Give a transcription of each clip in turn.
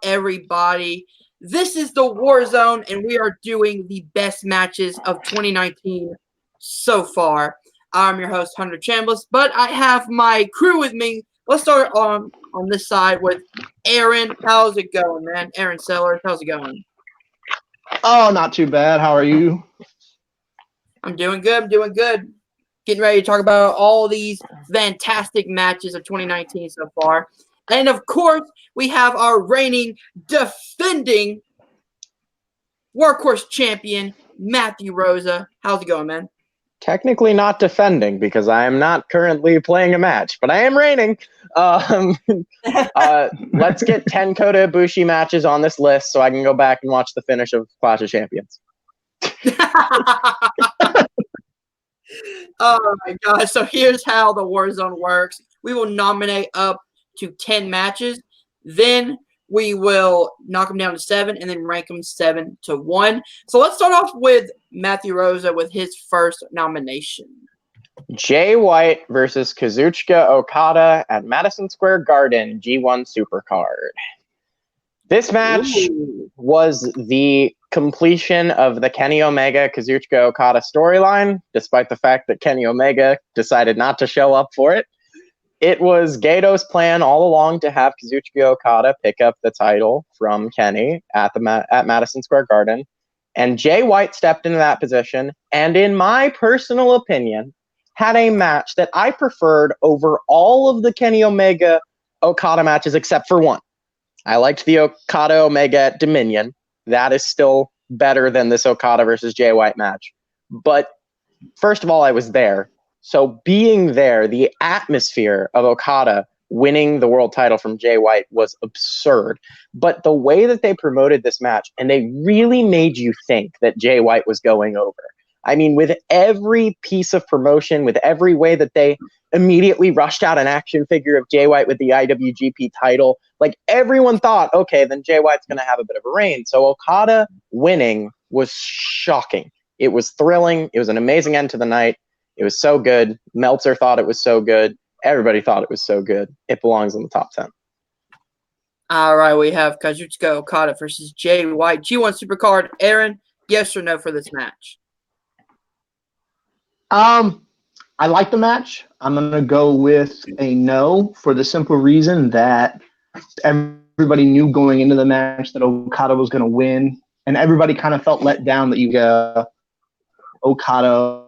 everybody? This is the War Zone, and we are doing the best matches of 2019 so far. I'm your host, Hunter Chambliss, but I have my crew with me. Let's start on this side with Aaron. How's it going, man? Aaron Sellers, how's it going? Oh, not too bad. How are you? I'm doing good. I'm doing good. Getting ready to talk about all these fantastic matches of 2019 so far. And of course, we have our reigning, defending workhorse champion, Matthew Rosa. How's it going, man? Technically not defending because I am not currently playing a match, but I am reigning. Let's get 10 Kota Ibushi matches on this list so I can go back and watch the finish of Clash of Champions. Oh my gosh. So here's how the Warzone works. We will nominate up to 10 matches. Then we will knock them down to 7 and then rank them 7 to 1. So let's start off with Matthew Rosa with his first nomination. Jay White versus Kazuchika Okada at Madison Square Garden G1 Supercard. This match was the completion of the Kenny Omega Kazuchika Okada storyline, despite the fact that Kenny Omega decided not to show up for it. It was Gedo's plan all along to have Kazuchika Okada pick up the title from Kenny at Madison Square Garden, and Jay White stepped into that position, and in my personal opinion, had a match that I preferred over all of the Kenny Omega Okada matches except for one. I liked the Okada Omega at Dominion. That is still better than this Okada versus Jay White match. But first of all, I was there. So being there, the atmosphere of Okada winning the world title from Jay White was absurd. But the way that they promoted this match, and they really made you think that Jay White was going over. I mean, with every piece of promotion, with every way that they immediately rushed out an action figure of Jay White with the IWGP title, like everyone thought, okay, then Jay White's going to have a bit of a reign. So Okada winning was shocking. It was thrilling. It was an amazing end to the night. It was so good. Meltzer thought it was so good. Everybody thought it was so good. It belongs in the top 10. All right, we have Kazuchika Okada versus Jay White. G1 Supercard. Aaron, yes or no for this match? I like the match. I'm going to go with a no for the simple reason that everybody knew going into the match that Okada was going to win, and everybody kind of felt let down that you got Okada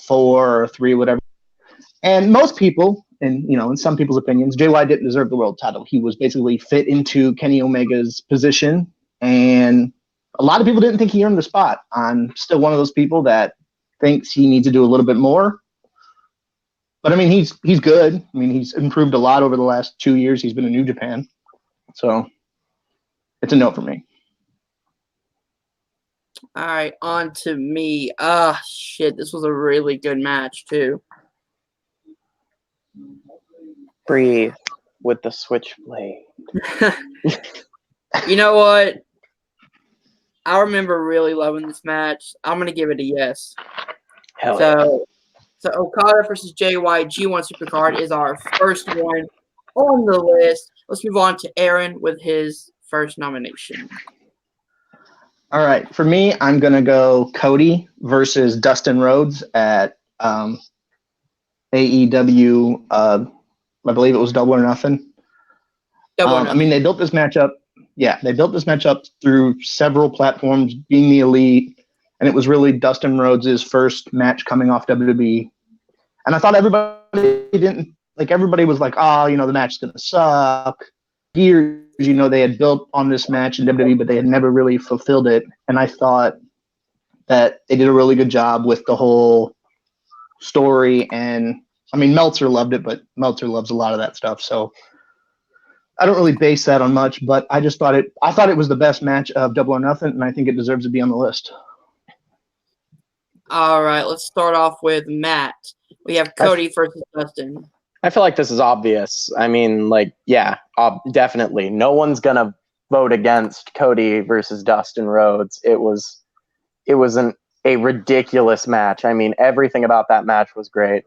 4 or 3, whatever. And most people, and in some people's opinions, Jay White didn't deserve the world title. He was basically fit into Kenny Omega's position, and a lot of people didn't think he earned the spot. I'm still one of those people that thinks he needs to do a little bit more. But I mean, he's good. I mean, he's improved a lot over the last 2 years. He's been in New Japan. So it's a no for me. All right, on to me. Shit, this was a really good match, too. Breathe with the switchblade. You know what? I remember really loving this match. I'm going to give it a yes. Hell yeah. So Okada versus Jay White G1 Supercard is our first one on the list. Let's move on to Aaron with his first nomination. All right. For me, I'm going to go Cody versus Dustin Rhodes at AEW. I believe it was Double or Nothing. I mean, they built this matchup. Yeah, they built this matchup through several platforms, being the Elite, and it was really Dustin Rhodes' first match coming off WWE. And I thought everybody was like, the match is going to suck. Years, they had built on this match in WWE, but they had never really fulfilled it. And I thought that they did a really good job with the whole story. And I mean, Meltzer loved it, but Meltzer loves a lot of that stuff. So I don't really base that on much, but I just thought it was the best match of Double or Nothing, and I think it deserves to be on the list. All right, let's start off with Matt. We have Cody versus Dustin. I feel like this is obvious. I mean, definitely. No one's going to vote against Cody versus Dustin Rhodes. It was a ridiculous match. I mean, everything about that match was great.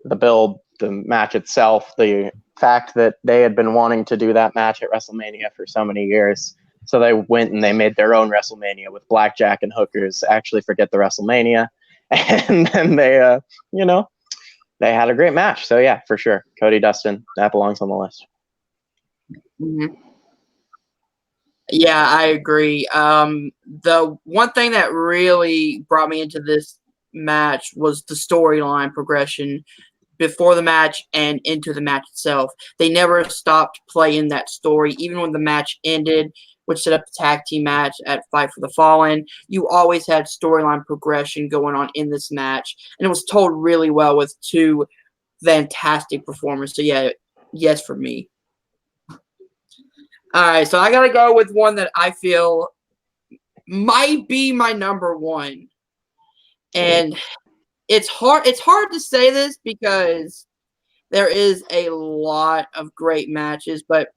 The build, the match itself, the fact that they had been wanting to do that match at WrestleMania for so many years. So they went and they made their own WrestleMania with blackjack and hookers. Actually, forget the WrestleMania, and then they, they had a great match. So yeah, for sure, Cody Dustin, that belongs on the list. Mm-hmm. Yeah, I agree. The one thing that really brought me into this match was the storyline progression before the match and into the match itself. They never stopped playing that story, even when the match ended, which set up the tag team match at Fight for the Fallen. You always had storyline progression going on in this match, and it was told really well with two fantastic performers. So yeah, yes for me. All right, so I got to go with one that I feel might be my number one. And it's hard to say this because there is a lot of great matches, but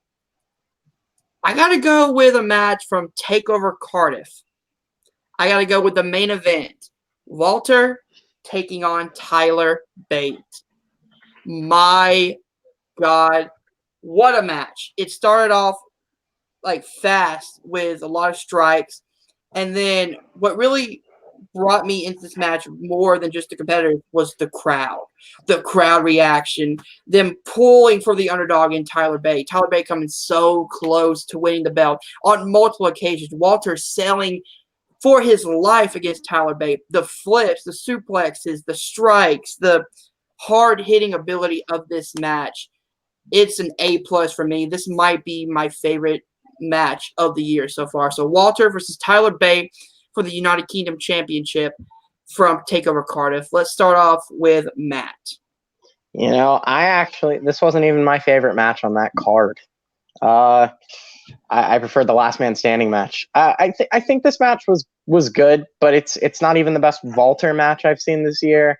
I got to go with a match from TakeOver Cardiff. I got to go with the main event. Walter taking on Tyler Bate. My God, what a match. It started off like fast with a lot of strikes. And then what really brought me into this match more than just the competitors was the crowd reaction, them pulling for the underdog in Tyler Bate. Tyler Bate coming so close to winning the belt on multiple occasions. Walter selling for his life against Tyler Bate. The flips, the suplexes, the strikes, the hard-hitting ability of this match. It's an A+ for me. This might be my favorite match of the year so far. So Walter versus Tyler Bate for the United Kingdom Championship from TakeOver Cardiff. Let's start off with Matt. This wasn't even my favorite match on that card. I preferred the last man standing match. I think this match was good, but it's not even the best Walter match I've seen this year.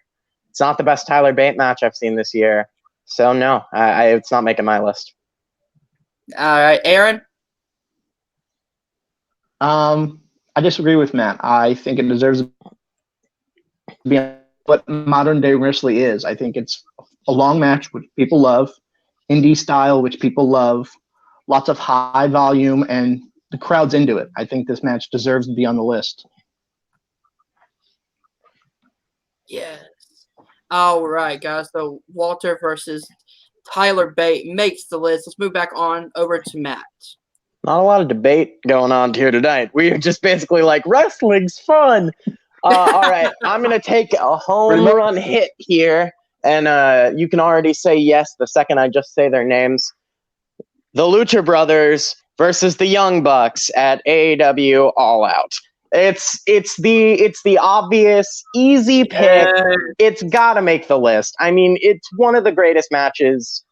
It's not the best Tyler Bate match I've seen this year. So no, it's not making my list. All right, Aaron. I disagree with Matt. I think it deserves to be what modern day wrestling is. I think it's a long match, which people love, indie style, which people love, lots of high volume, and the crowd's into it. I think this match deserves to be on the list. Yes. All right, guys. So Walter versus Tyler Bate makes the list. Let's move back on over to Matt. Not a lot of debate going on here tonight. We are just basically like, wrestling's fun. All right, I'm going to take a home run hit here, and you can already say yes the second I just say their names. The Lucha Brothers versus the Young Bucks at AEW All Out. It's the obvious, easy pick. It's got to make the list. I mean, it's one of the greatest matches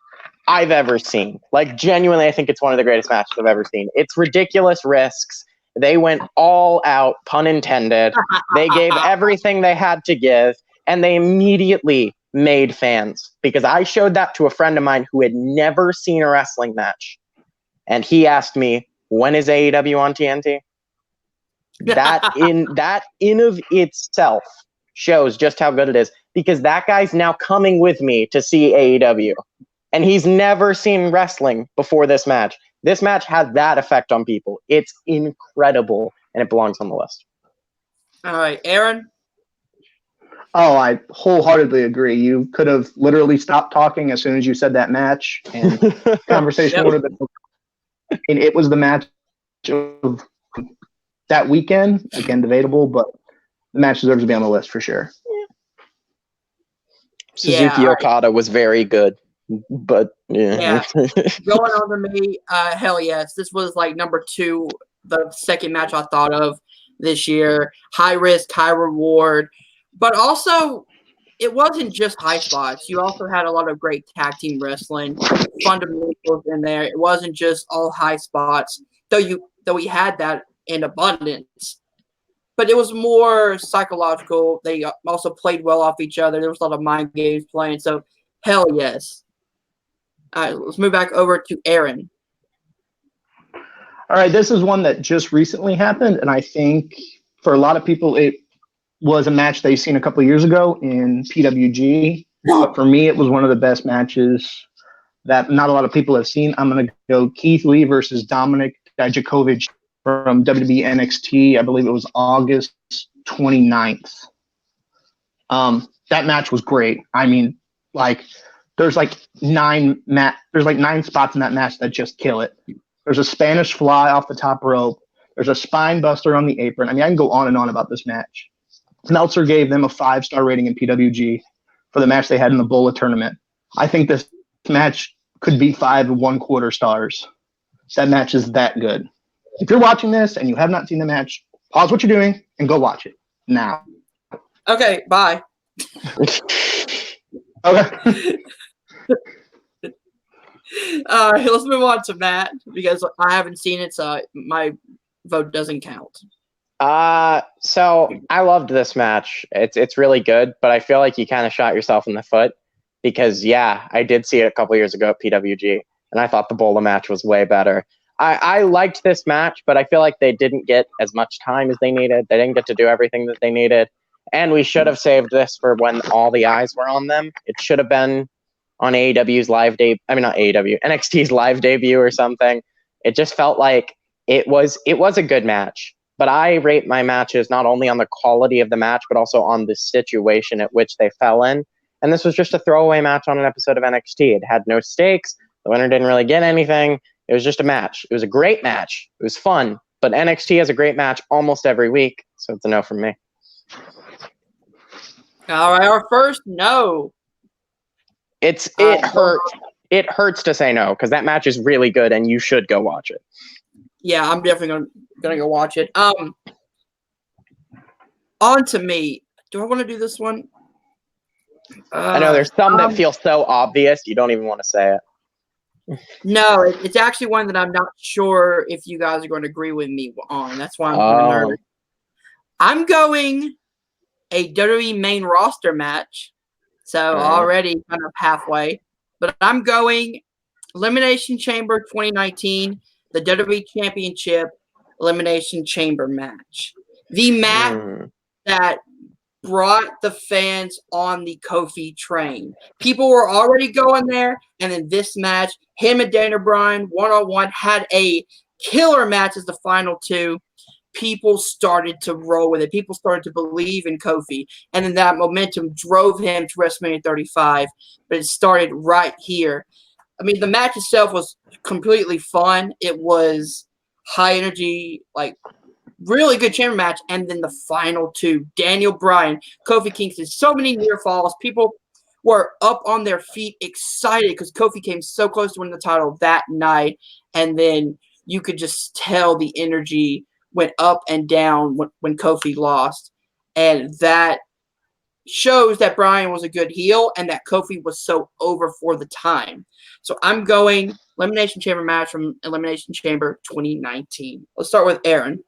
I've ever seen. Like, genuinely, I think it's one of the greatest matches I've ever seen. It's ridiculous risks. They went all out, pun intended. They gave everything they had to give, and they immediately made fans. Because I showed that to a friend of mine who had never seen a wrestling match. And he asked me, when is AEW on TNT? That in of itself shows just how good it is. Because that guy's now coming with me to see AEW. And he's never seen wrestling before this match. This match has that effect on people. It's incredible, and it belongs on the list. All right, Aaron? Oh, I wholeheartedly agree. You could have literally stopped talking as soon as you said that match, and conversation would have been. And it was the match of that weekend. Again, debatable, but the match deserves to be on the list for sure. Suzuki Okada was very good. But yeah. Going on to me, hell yes. This was like number 2, the second match I thought of this year. High risk, high reward. But also, it wasn't just high spots. You also had a lot of great tag team wrestling, fundamentals in there. It wasn't just all high spots, though we had that in abundance. But it was more psychological. They also played well off each other. There was a lot of mind games playing. So, hell yes. All right, let's move back over to Aaron. All right, this is one that just recently happened, and I think for a lot of people it was a match they've seen a couple of years ago in PWG. But for me, it was one of the best matches that not a lot of people have seen. I'm going to go Keith Lee versus Dominic Dijakovic from WWE NXT. I believe it was August 29th. That match was great. I mean, like, there's like 9 spots in that match that just kill it. There's a Spanish fly off the top rope. There's a spine buster on the apron. I mean, I can go on and on about this match. Meltzer gave them a 5-star rating in PWG for the match they had in the Bola tournament. I think this match could be 5 1/4 stars. That match is that good. If you're watching this and you have not seen the match, pause what you're doing and go watch it now. Okay, bye. Okay. All right, let's move on to Matt because I haven't seen it, so my vote doesn't count. So I loved this match. It's really good, but I feel like you kind of shot yourself in the foot because, yeah, I did see it a couple years ago at PWG, and I thought the Bola match was way better. I liked this match, but I feel like they didn't get as much time as they needed. They didn't get to do everything that they needed, and we should have saved this for when all the eyes were on them. It should have been on AEW's live debut. I mean, not AEW, NXT's live debut or something. It just felt like it was a good match. But I rate my matches not only on the quality of the match, but also on the situation at which they fell in. And this was just a throwaway match on an episode of NXT. It had no stakes. The winner didn't really get anything. It was just a match. It was a great match. It was fun. But NXT has a great match almost every week. So it's a no from me. All right, our first no. It hurts. It hurts to say no because that match is really good and you should go watch it. Yeah, I'm definitely gonna go watch it. On to me. Do I want to do this one? I know there's some that feel so obvious you don't even want to say it. No, it's actually one that I'm not sure if you guys are going to agree with me on. That's why I'm kind of nervous. I'm going a WWE main roster match. So already kind of halfway. But I'm going Elimination Chamber 2019, the WWE Championship Elimination Chamber match. The match that brought the fans on the Kofi train. People were already going there, and then this match, him and Daniel Bryan one-on-one had a killer match as the final two. People started to roll with it. People started to believe in Kofi, and then that momentum drove him to WrestleMania 35, but it started right here. I mean, the match itself was completely fun. It was high energy, like really good chamber match. And then the final two, Daniel Bryan, Kofi Kingston, so many near falls. People were up on their feet, excited because Kofi came so close to winning the title that night. And then you could just tell the energy went up and down when Kofi lost. And that shows that Bryan was a good heel and that Kofi was so over for the time. So I'm going Elimination Chamber match from Elimination Chamber 2019. Let's start with Aaron.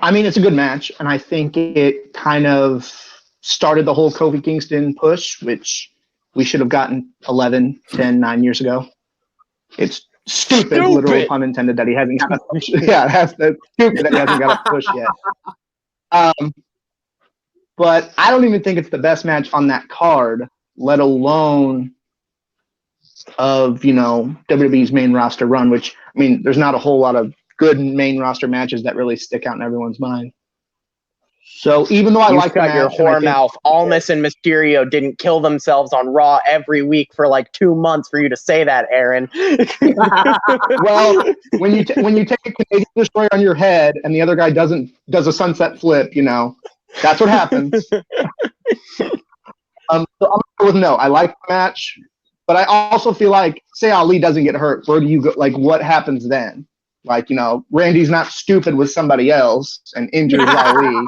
I mean, it's a good match, and I think it kind of started the whole Kofi Kingston push, which we should have gotten 11, 10, 9 years ago. It's stupid. Literal pun intended, that he hasn't got a push. Yeah, stupid that he hasn't got a push yet. But I don't even think it's the best match on that card, let alone of, WWE's main roster run, which, I mean, there's not a whole lot of good main roster matches that really stick out in everyone's mind. So even though I like got your whore mouth, Almas and Mysterio didn't kill themselves on Raw every week for like 2 months for you to say that, Aaron. Well, when you take a Canadian Destroyer on your head and the other guy does a sunset flip, that's what happens. So I'm with no. I like the match, but I also feel like, say Ali doesn't get hurt, where do you go? Like, what happens then? Like, Randy's not stupid with somebody else and injures Ali.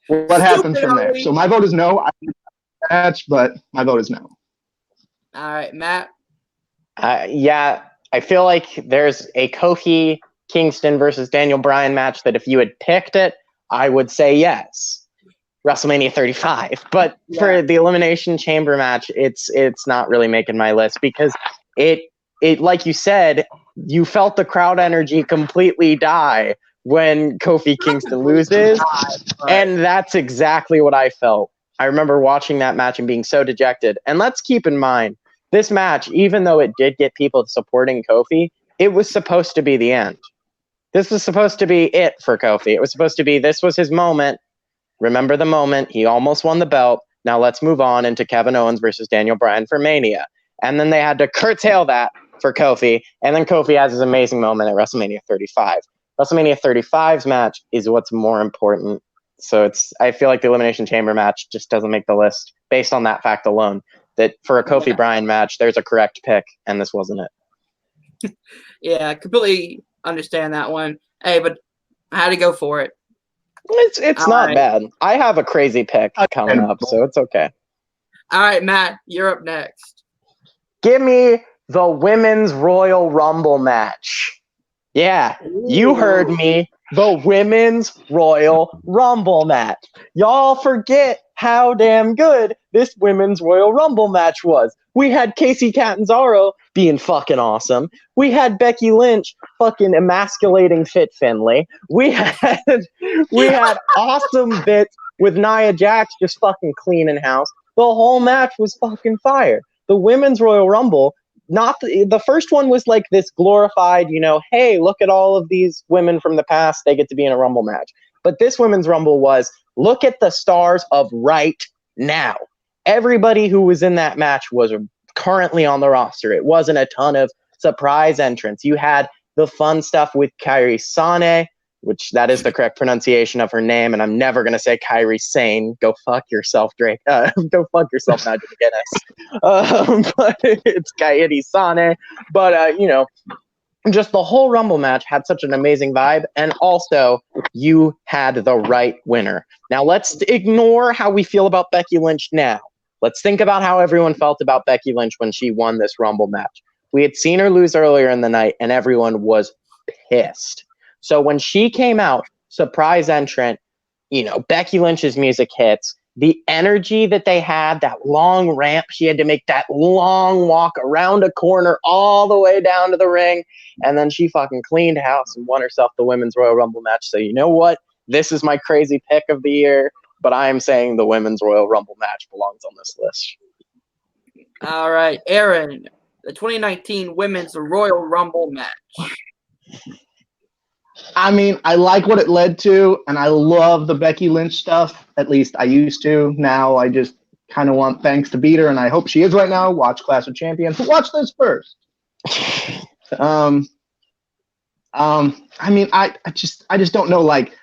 What happens from there? So my vote is no. I like the match, but my vote is no. All right, Matt. Yeah, I feel like there's a Kofi Kingston versus Daniel Bryan match that if you had picked it, I would say yes. WrestleMania 35. But for the Elimination Chamber match, it's not really making my list because it like you said, you felt the crowd energy completely die when Kofi Kingston loses. And that's exactly what I felt. I remember watching that match and being so dejected. And let's keep in mind, this match, even though it did get people supporting Kofi, it was supposed to be the end. This was supposed to be it for Kofi. It was supposed to be, this was his moment. Remember the moment. He almost won the belt. Now let's move on into Kevin Owens versus Daniel Bryan for Mania. And then they had to curtail that for Kofi. And then Kofi has his amazing moment at WrestleMania 35. WrestleMania 35's match is what's more important. So I feel like the Elimination Chamber match just doesn't make the list based on that fact alone. That for a Kofi Bryan match, there's a correct pick, and this wasn't it. Yeah, I completely understand that one. Hey, but I had to go for it. It's not bad. I have a crazy pick coming up, so it's okay. All right, Matt, you're up next. Give me the Women's Royal Rumble match. Yeah, you heard me. The Women's Royal Rumble match. Y'all forget how damn good this Women's Royal Rumble match was. We had Casey Catanzaro being fucking awesome. We had Becky Lynch fucking emasculating Fit Finlay. We had awesome bits with Nia Jax just fucking cleaning house. The whole match was fucking fire. The Women's Royal Rumble, the first one was like this glorified, hey, look at all of these women from the past. They get to be in a Rumble match. But this Women's Rumble was, look at the stars of right now. Everybody who was in that match was currently on the roster. It wasn't a ton of surprise entrants. You had the fun stuff with Kairi Sane, which that is the correct pronunciation of her name, and I'm never going to say Kairi Sane. Go fuck yourself, Drake. Go fuck yourself, Nigel McGuinness. But it's Kairi Sane. But, just the whole Rumble match had such an amazing vibe, and also you had the right winner. Now let's ignore how we feel about Becky Lynch now. Let's think about how everyone felt about Becky Lynch when she won this Rumble match. We had seen her lose earlier in the night, and everyone was pissed. So when she came out, surprise entrant, Becky Lynch's music hits. The energy that they had, that long ramp, she had to make that long walk around a corner all the way down to the ring. And then she fucking cleaned house and won herself the Women's Royal Rumble match. So you know what? This is my crazy pick of the year. But I am saying the Women's Royal Rumble match belongs on this list. All right, Aaron, the 2019 Women's Royal Rumble match. I mean, I like what it led to, and I love the Becky Lynch stuff. At least I used to. Now I just kind of want Banks to beat her, and I hope she is right now. Watch Clash of Champions. But watch this first. I mean, I just don't know. Like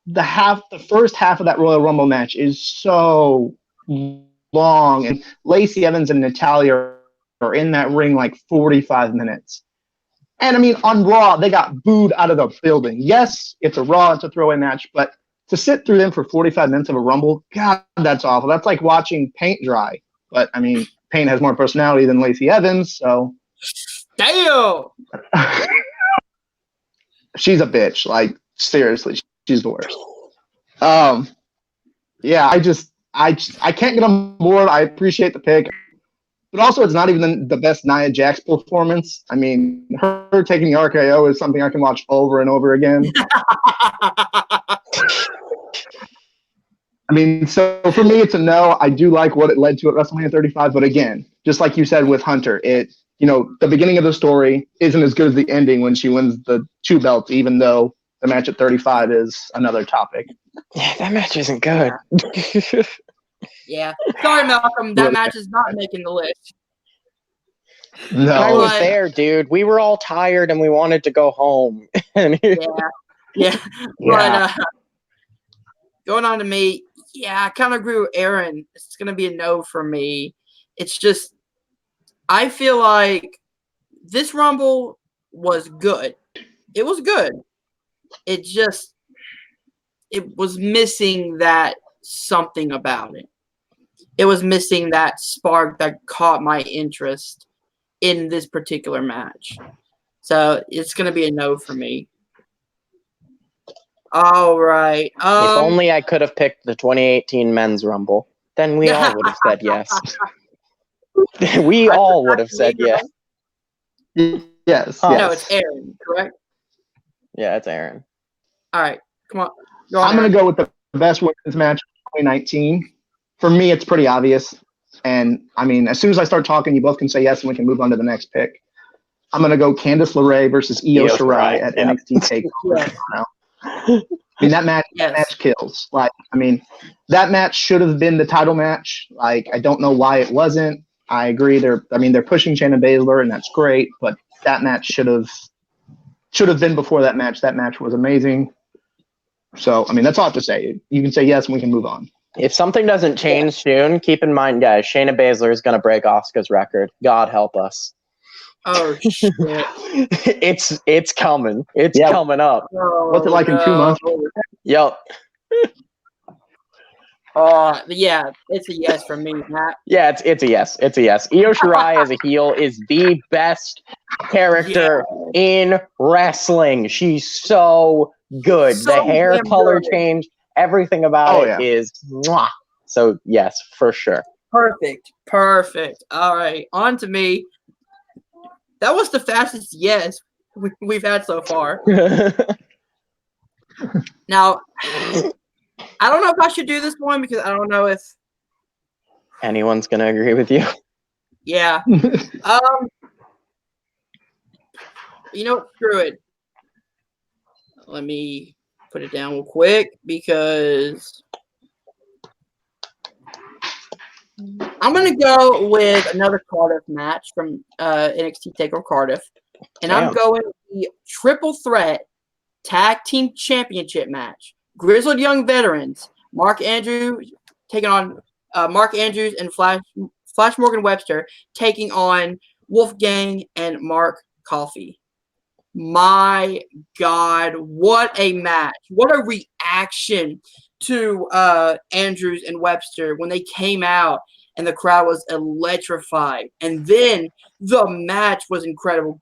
the first half of that Royal Rumble match is so long, and Lacey Evans and Natalya are in that ring like 45 minutes. And I mean, on Raw, they got booed out of the building. Yes, it's a Raw, it's a throwaway match, but to sit through them for 45 minutes of a Rumble, God, that's awful. That's like watching paint dry. But I mean, paint has more personality than Lacey Evans, so. Damn! She's a bitch. Like, seriously, she's the worst. Yeah, I can't get on board. I appreciate the pick. But also, it's not even the best Nia Jax performance. I mean, her taking the RKO is something I can watch over and over again. I mean, so for me, it's a no. I do like what it led to at WrestleMania 35. But again, just like you said with Hunter, the beginning of the story isn't as good as the ending when she wins the 2 belts, even though the match at 35 is another topic. Yeah, that match isn't good. Yeah. Sorry, Malcolm. That match is not making the list. No. I was there, dude. We were all tired and we wanted to go home. Yeah. But going on to me, I kind of agree with Aaron. It's going to be a no for me. It's just, I feel like this Rumble was good. It was good. It was missing that something about it. It was missing that spark that caught my interest in this particular match. So it's going to be a no for me. All right. If only I could have picked the 2018 Men's Rumble, then we all would have said yes. We all would have said yes. Yes. No, it's Aaron, correct? Yeah, it's Aaron. All right. Come on. I'm going to go with the best women's match of 2019. For me, it's pretty obvious. And, I mean, as soon as I start talking, you both can say yes, and we can move on to the next pick. I'm gonna go Candice LeRae versus Io Io Shirai Shirai, at yeah. NXT Takeover. I mean, that match kills. Like, I mean, that match should have been the title match. Like, I don't know why it wasn't. I agree. They're pushing Shayna Baszler, and that's great. But that match should have been before that match. That match was amazing. So, I mean, that's all I have to say. You can say yes, and we can move on. If something doesn't change soon, keep in mind, guys, Shayna Baszler is going to break Asuka's record. God help us. Oh shit! It's coming. It's coming up. What's it like in 2 months? Yep. Yeah, it's a yes from me, Matt. Yeah, it's a yes. It's a yes. Io Shirai as a heel is the best character in wrestling. She's so good. So the hair damn color good. change, everything about it is mwah. So yes, for sure. Perfect. All right, on to me. That was the fastest yes we've had so far. Now, I don't know if I should do this one because I don't know if anyone's gonna agree with you. Yeah. You know what? Screw it. Let me put it down real quick because I'm going to go with another Cardiff match from NXT TakeOver Cardiff. And I'm going with the Triple Threat Tag Team Championship match. Grizzled Young Veterans, Mark Andrews taking on Mark Andrews and Flash Morgan Webster taking on Wolfgang and Mark Coffey. My God, what a match. What a reaction to Andrews and Webster when they came out and the crowd was electrified. And then the match was incredible.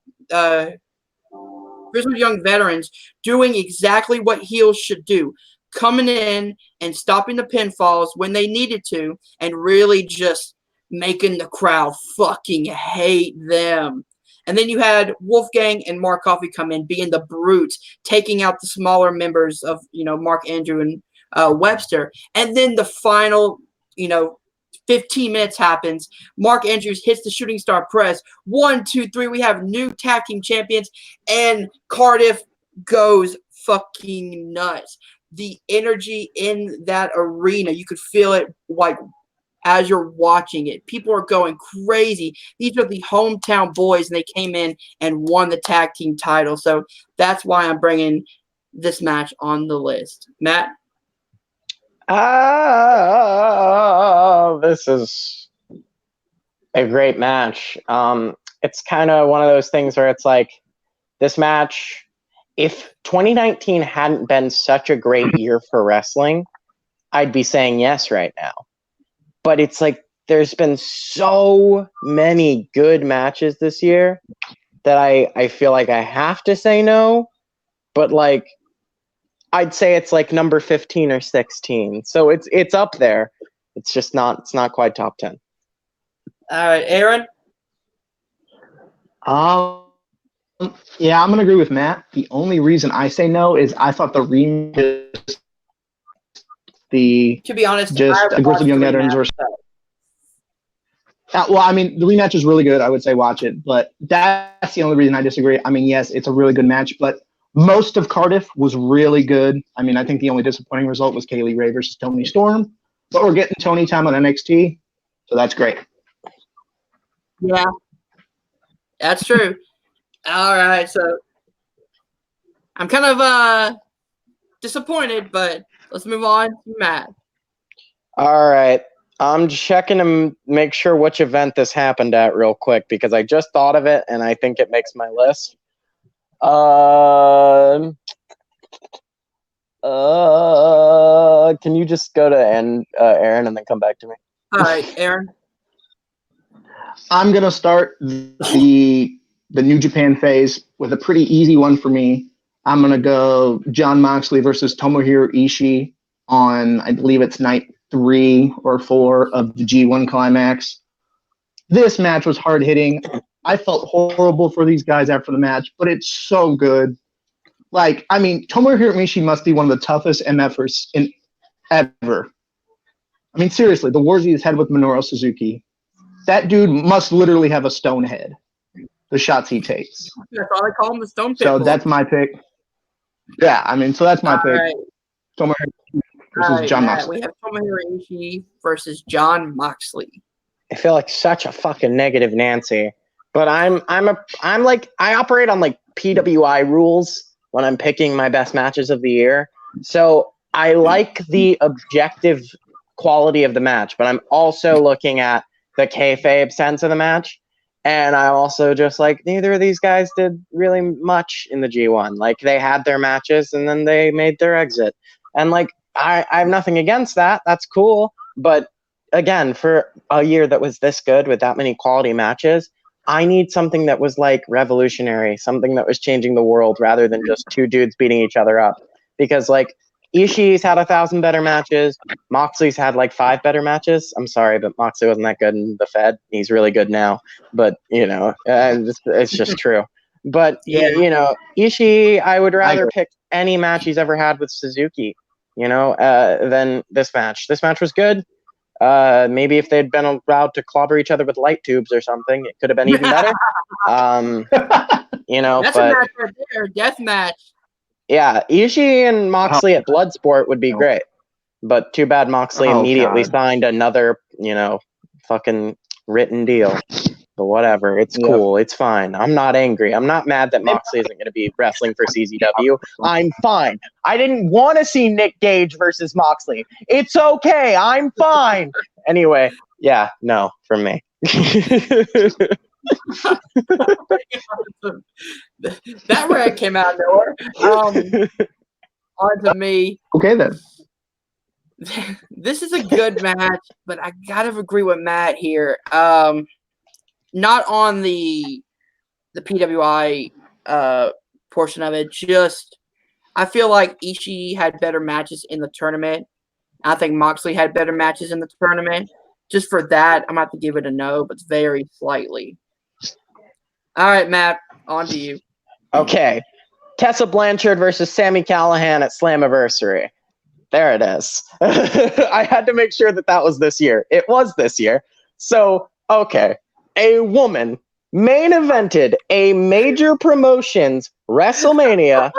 Grizzled Young Veterans doing exactly what heels should do. Coming in and stopping the pinfalls when they needed to and really just making the crowd fucking hate them. And then you had Wolfgang and Mark Coffey come in, being the brutes, taking out the smaller members of, Mark Andrew and Webster. And then the final, 15 minutes happens. Mark Andrews hits the shooting star press. 1, 2, 3. We have new tag team champions, and Cardiff goes fucking nuts. The energy in that arena, you could feel it like as you're watching it. People are going crazy. These are the hometown boys, and they came in and won the tag team title. So that's why I'm bringing this match on the list. Matt? This is a great match. It's kind of one of those things where it's like, this match, if 2019 hadn't been such a great year for wrestling, I'd be saying yes right now. But it's like there's been so many good matches this year that I feel like I have to say no. But like, I'd say it's like number 15 or 16. So it's up there. It's just not quite top 10. All right, Aaron? Yeah, I'm gonna agree with Matt. The only reason I say no is I thought the rematch, to be honest, just a Grizzled Young Veterans or. Well, I mean, the rematch is really good. I would say watch it, but that's the only reason I disagree. I mean, yes, it's a really good match, but most of Cardiff was really good. I mean, I think the only disappointing result was Kaylee Ray versus Toni Storm, but we're getting Toni time on NXT, so that's great. Yeah, that's true. All right, so I'm kind of disappointed, but let's move on to Matt. All right. I'm checking to make sure which event this happened at real quick because I just thought of it and I think it makes my list. Can you just go to Aaron and then come back to me? All right, Aaron. I'm gonna start the New Japan phase with a pretty easy one for me. I'm gonna go Jon Moxley versus Tomohiro Ishii on, I believe it's night 3 or 4 of the G1 Climax. This match was hard hitting. I felt horrible for these guys after the match, but it's so good. Like, I mean, Tomohiro Ishii must be one of the toughest MFers ever. I mean, seriously, the wars he's had with Minoru Suzuki, that dude must literally have a stone head. the shots he takes. That's all they call him, the Stone Pitbull. So that's my pick. Yeah, I mean, so that's my All pick. right. Tomohiro versus All right, John Matt, Moxley. we have Tomohiro Ishii versus John Moxley. I feel like such a fucking negative Nancy, but I'm like I operate on like PWI rules when I'm picking my best matches of the year. So I like the objective quality of the match, but I'm also looking at the kayfabe sense of the match. And I also just like neither of these guys did really much in the G1. Like they had their matches and then they made their exit. And like I have nothing against that. That's cool. But again, for a year that was this good with that many quality matches, I need something that was like revolutionary, something that was changing the world rather than just two dudes beating each other up. Because like Ishii's had 1,000 better matches. Moxley's had like 5 better matches. I'm sorry, but Moxley wasn't that good in the Fed. He's really good now. But, you know, it's just true. But, Yeah. you know, Ishii, I would rather pick any match he's ever had with Suzuki, you know, than this match. This match was good. Maybe if they'd been allowed to clobber each other with light tubes or something, it could have been even better. You know, That's but a match right there, death match. yeah, Ishii and Moxley at Bloodsport would be great. But too bad Moxley immediately signed another, you know, fucking written deal. But whatever, it's cool, it's fine. I'm not angry. I'm not mad that Moxley isn't going to be wrestling for CZW. I'm fine. I didn't want to see Nick Gage versus Moxley. It's okay. I'm fine. Anyway, yeah, no, from me. That rag came out of nowhere. On to me. Okay, then. This is a good match, but I gotta agree with Matt here. Not on the PWI portion of it. Just I feel like Ishii had better matches in the tournament. I think Moxley had better matches in the tournament. Just for that, I'm gonna have to give it a no, but very slightly. All right, Matt, on to you. Okay. Tessa Blanchard versus Sami Callihan at Slammiversary. There it is. I had to make sure that was this year. It was this year. So, okay. A woman main evented a major promotions WrestleMania,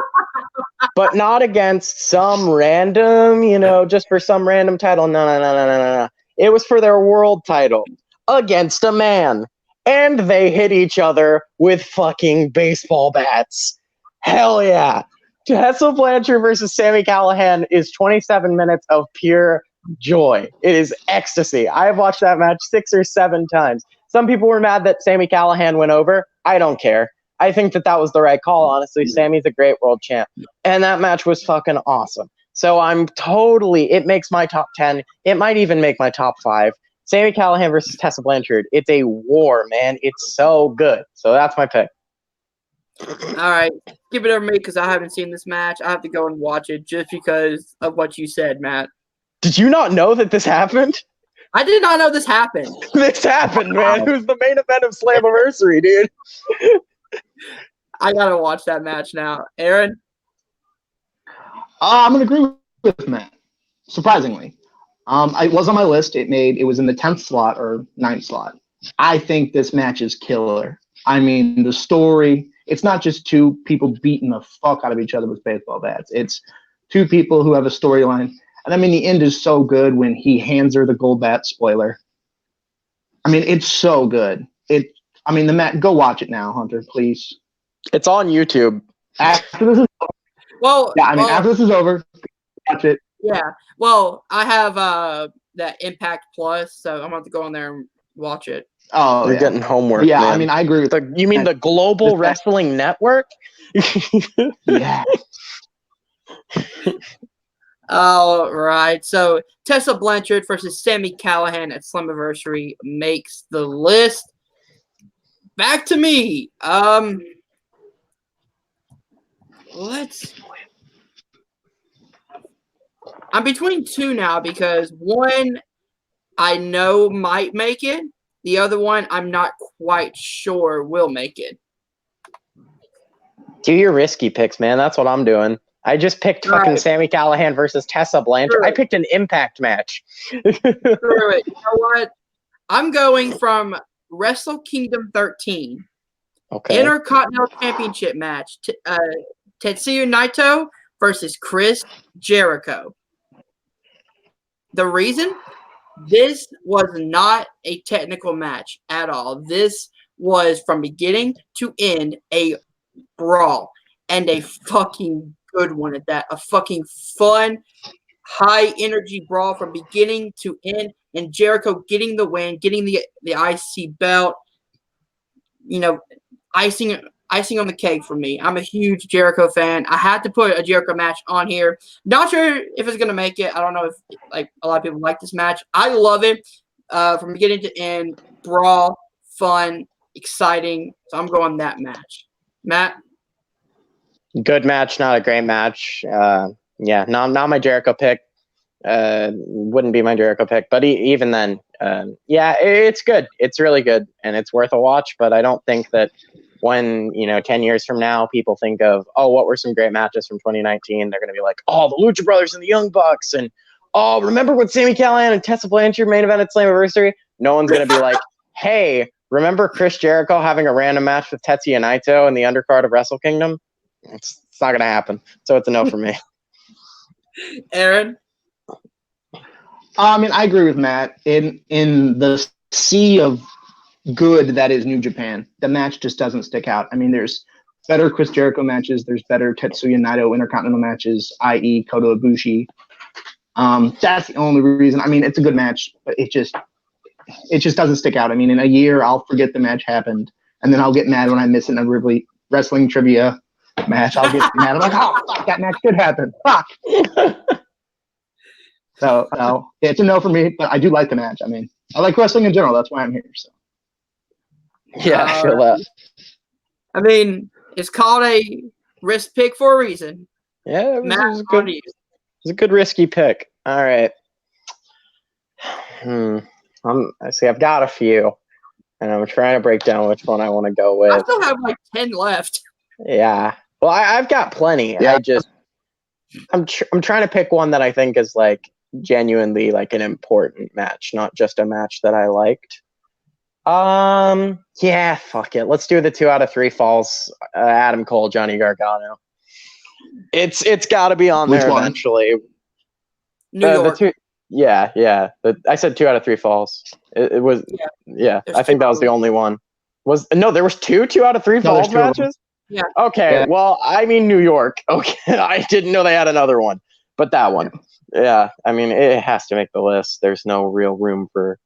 but not against some random, you know, just for some random title. No. It was for their world title against a man. And they hit each other with fucking baseball bats. Hell yeah. Tessa Blanchard versus Sami Callihan is 27 minutes of pure joy. It is ecstasy. I've watched that match 6 or 7 times. Some people were mad that Sami Callihan went over. I don't care. I think that was the right call, honestly. Sami's a great world champ. And that match was fucking awesome. So it makes my top 10. It might even make my top 5. Sami Callihan versus Tessa Blanchard. It's a war, man. It's so good. So that's my pick. All right. Give it over to me because I haven't seen this match. I have to go and watch it just because of what you said, Matt. Did you not know that this happened? I did not know this happened. This happened, man. It was the main event of Slammiversary, dude. I gotta watch that match now. Aaron? I'm gonna agree with Matt. Surprisingly, it was on my list. It was in the 10th slot or 9th slot. I think this match is killer. I mean, the story. It's not just two people beating the fuck out of each other with baseball bats. It's two people who have a storyline. And I mean, the end is so good when he hands her the gold bat. Spoiler. I mean, it's so good. The match. Go watch it now, Hunter, please. It's on YouTube. After this is over, after this is over, watch it. Yeah. Well, I have that Impact Plus, so I'm gonna have to go on there and watch it. Oh, You're getting homework. Yeah, man. I mean, I agree with you mean the Global Wrestling Network? Yeah. All right. So Tessa Blanchard versus Sami Callihan at Slammiversary makes the list. Back to me. I'm between 2 now because one I know might make it. The other one I'm not quite sure will make it. Do your risky picks, man. That's what I'm doing. I just picked fucking Sami Callihan versus Tessa Blanchard. Sure. I picked an Impact match. Screw it. You know what? I'm going from Wrestle Kingdom 13. Okay. Intercontinental Championship match. Tetsuya Naito versus Chris Jericho. The reason? This was not a technical match at all. This was from beginning to end a brawl, and a fucking good one at that. A fucking fun, high energy brawl from beginning to end, and Jericho getting the win, getting the IC belt. You know, icing on the cake for me. I'm a huge Jericho fan. I had to put a Jericho match on here. Not sure if it's gonna make it. I don't know if like a lot of people like this match. I love it from beginning to end. Brawl, fun, exciting. So I'm going that match. Matt. Good match, not a great match. Yeah, not my Jericho pick. Wouldn't be my Jericho pick, but even then, yeah, it's good. It's really good, and it's worth a watch. But I don't think that when 10 years from now, people think of, oh, what were some great matches from 2019? They're going to be like, oh, the Lucha Brothers and the Young Bucks, and oh, remember when Sami Callihan and Tessa Blanchard main event at Slammiversary? No one's going to be like, hey, remember Chris Jericho having a random match with Tetsuya Naito in the undercard of Wrestle Kingdom? It's not going to happen. So it's a no for me. Aaron. I mean, I agree with Matt. In the sea of good that is New Japan, the match just doesn't stick out. I mean, there's better Chris Jericho matches. There's better Tetsuya Naito Intercontinental matches, i.e. Kota Ibushi. That's the only reason. I mean, it's a good match, but it just doesn't stick out. I mean, in a year, I'll forget the match happened, and then I'll get mad when I miss it in a really wrestling trivia match. I'll get mad. I'm like, oh, fuck, that match did happen. Fuck. So it's a no for me, but I do like the match. I mean, I like wrestling in general. That's why I'm here. So. Yeah, I feel that. I mean, it's called a risk pick for a reason. Yeah, it was good. It was a good risky pick. All right. I see. I've got a few, and I'm trying to break down which one I want to go with. I still have like 10 left. Yeah. Well, I've got plenty. Yeah. I'm trying to pick one that I think is like genuinely like an important match, not just a match that I liked. Yeah, fuck it. Let's do the 2 out of 3 falls. Adam Cole, Johnny Gargano. It's got to be on Which there one? eventually. New York. Yeah. I said 2 out of 3 falls. It was. Yeah. I think that was the only one. There was 2 out of 3 falls matches. Yeah. Okay. Yeah. Well, I mean New York. Okay. I didn't know they had another one, but that one. Yeah. I mean, it has to make the list. There's no real room for,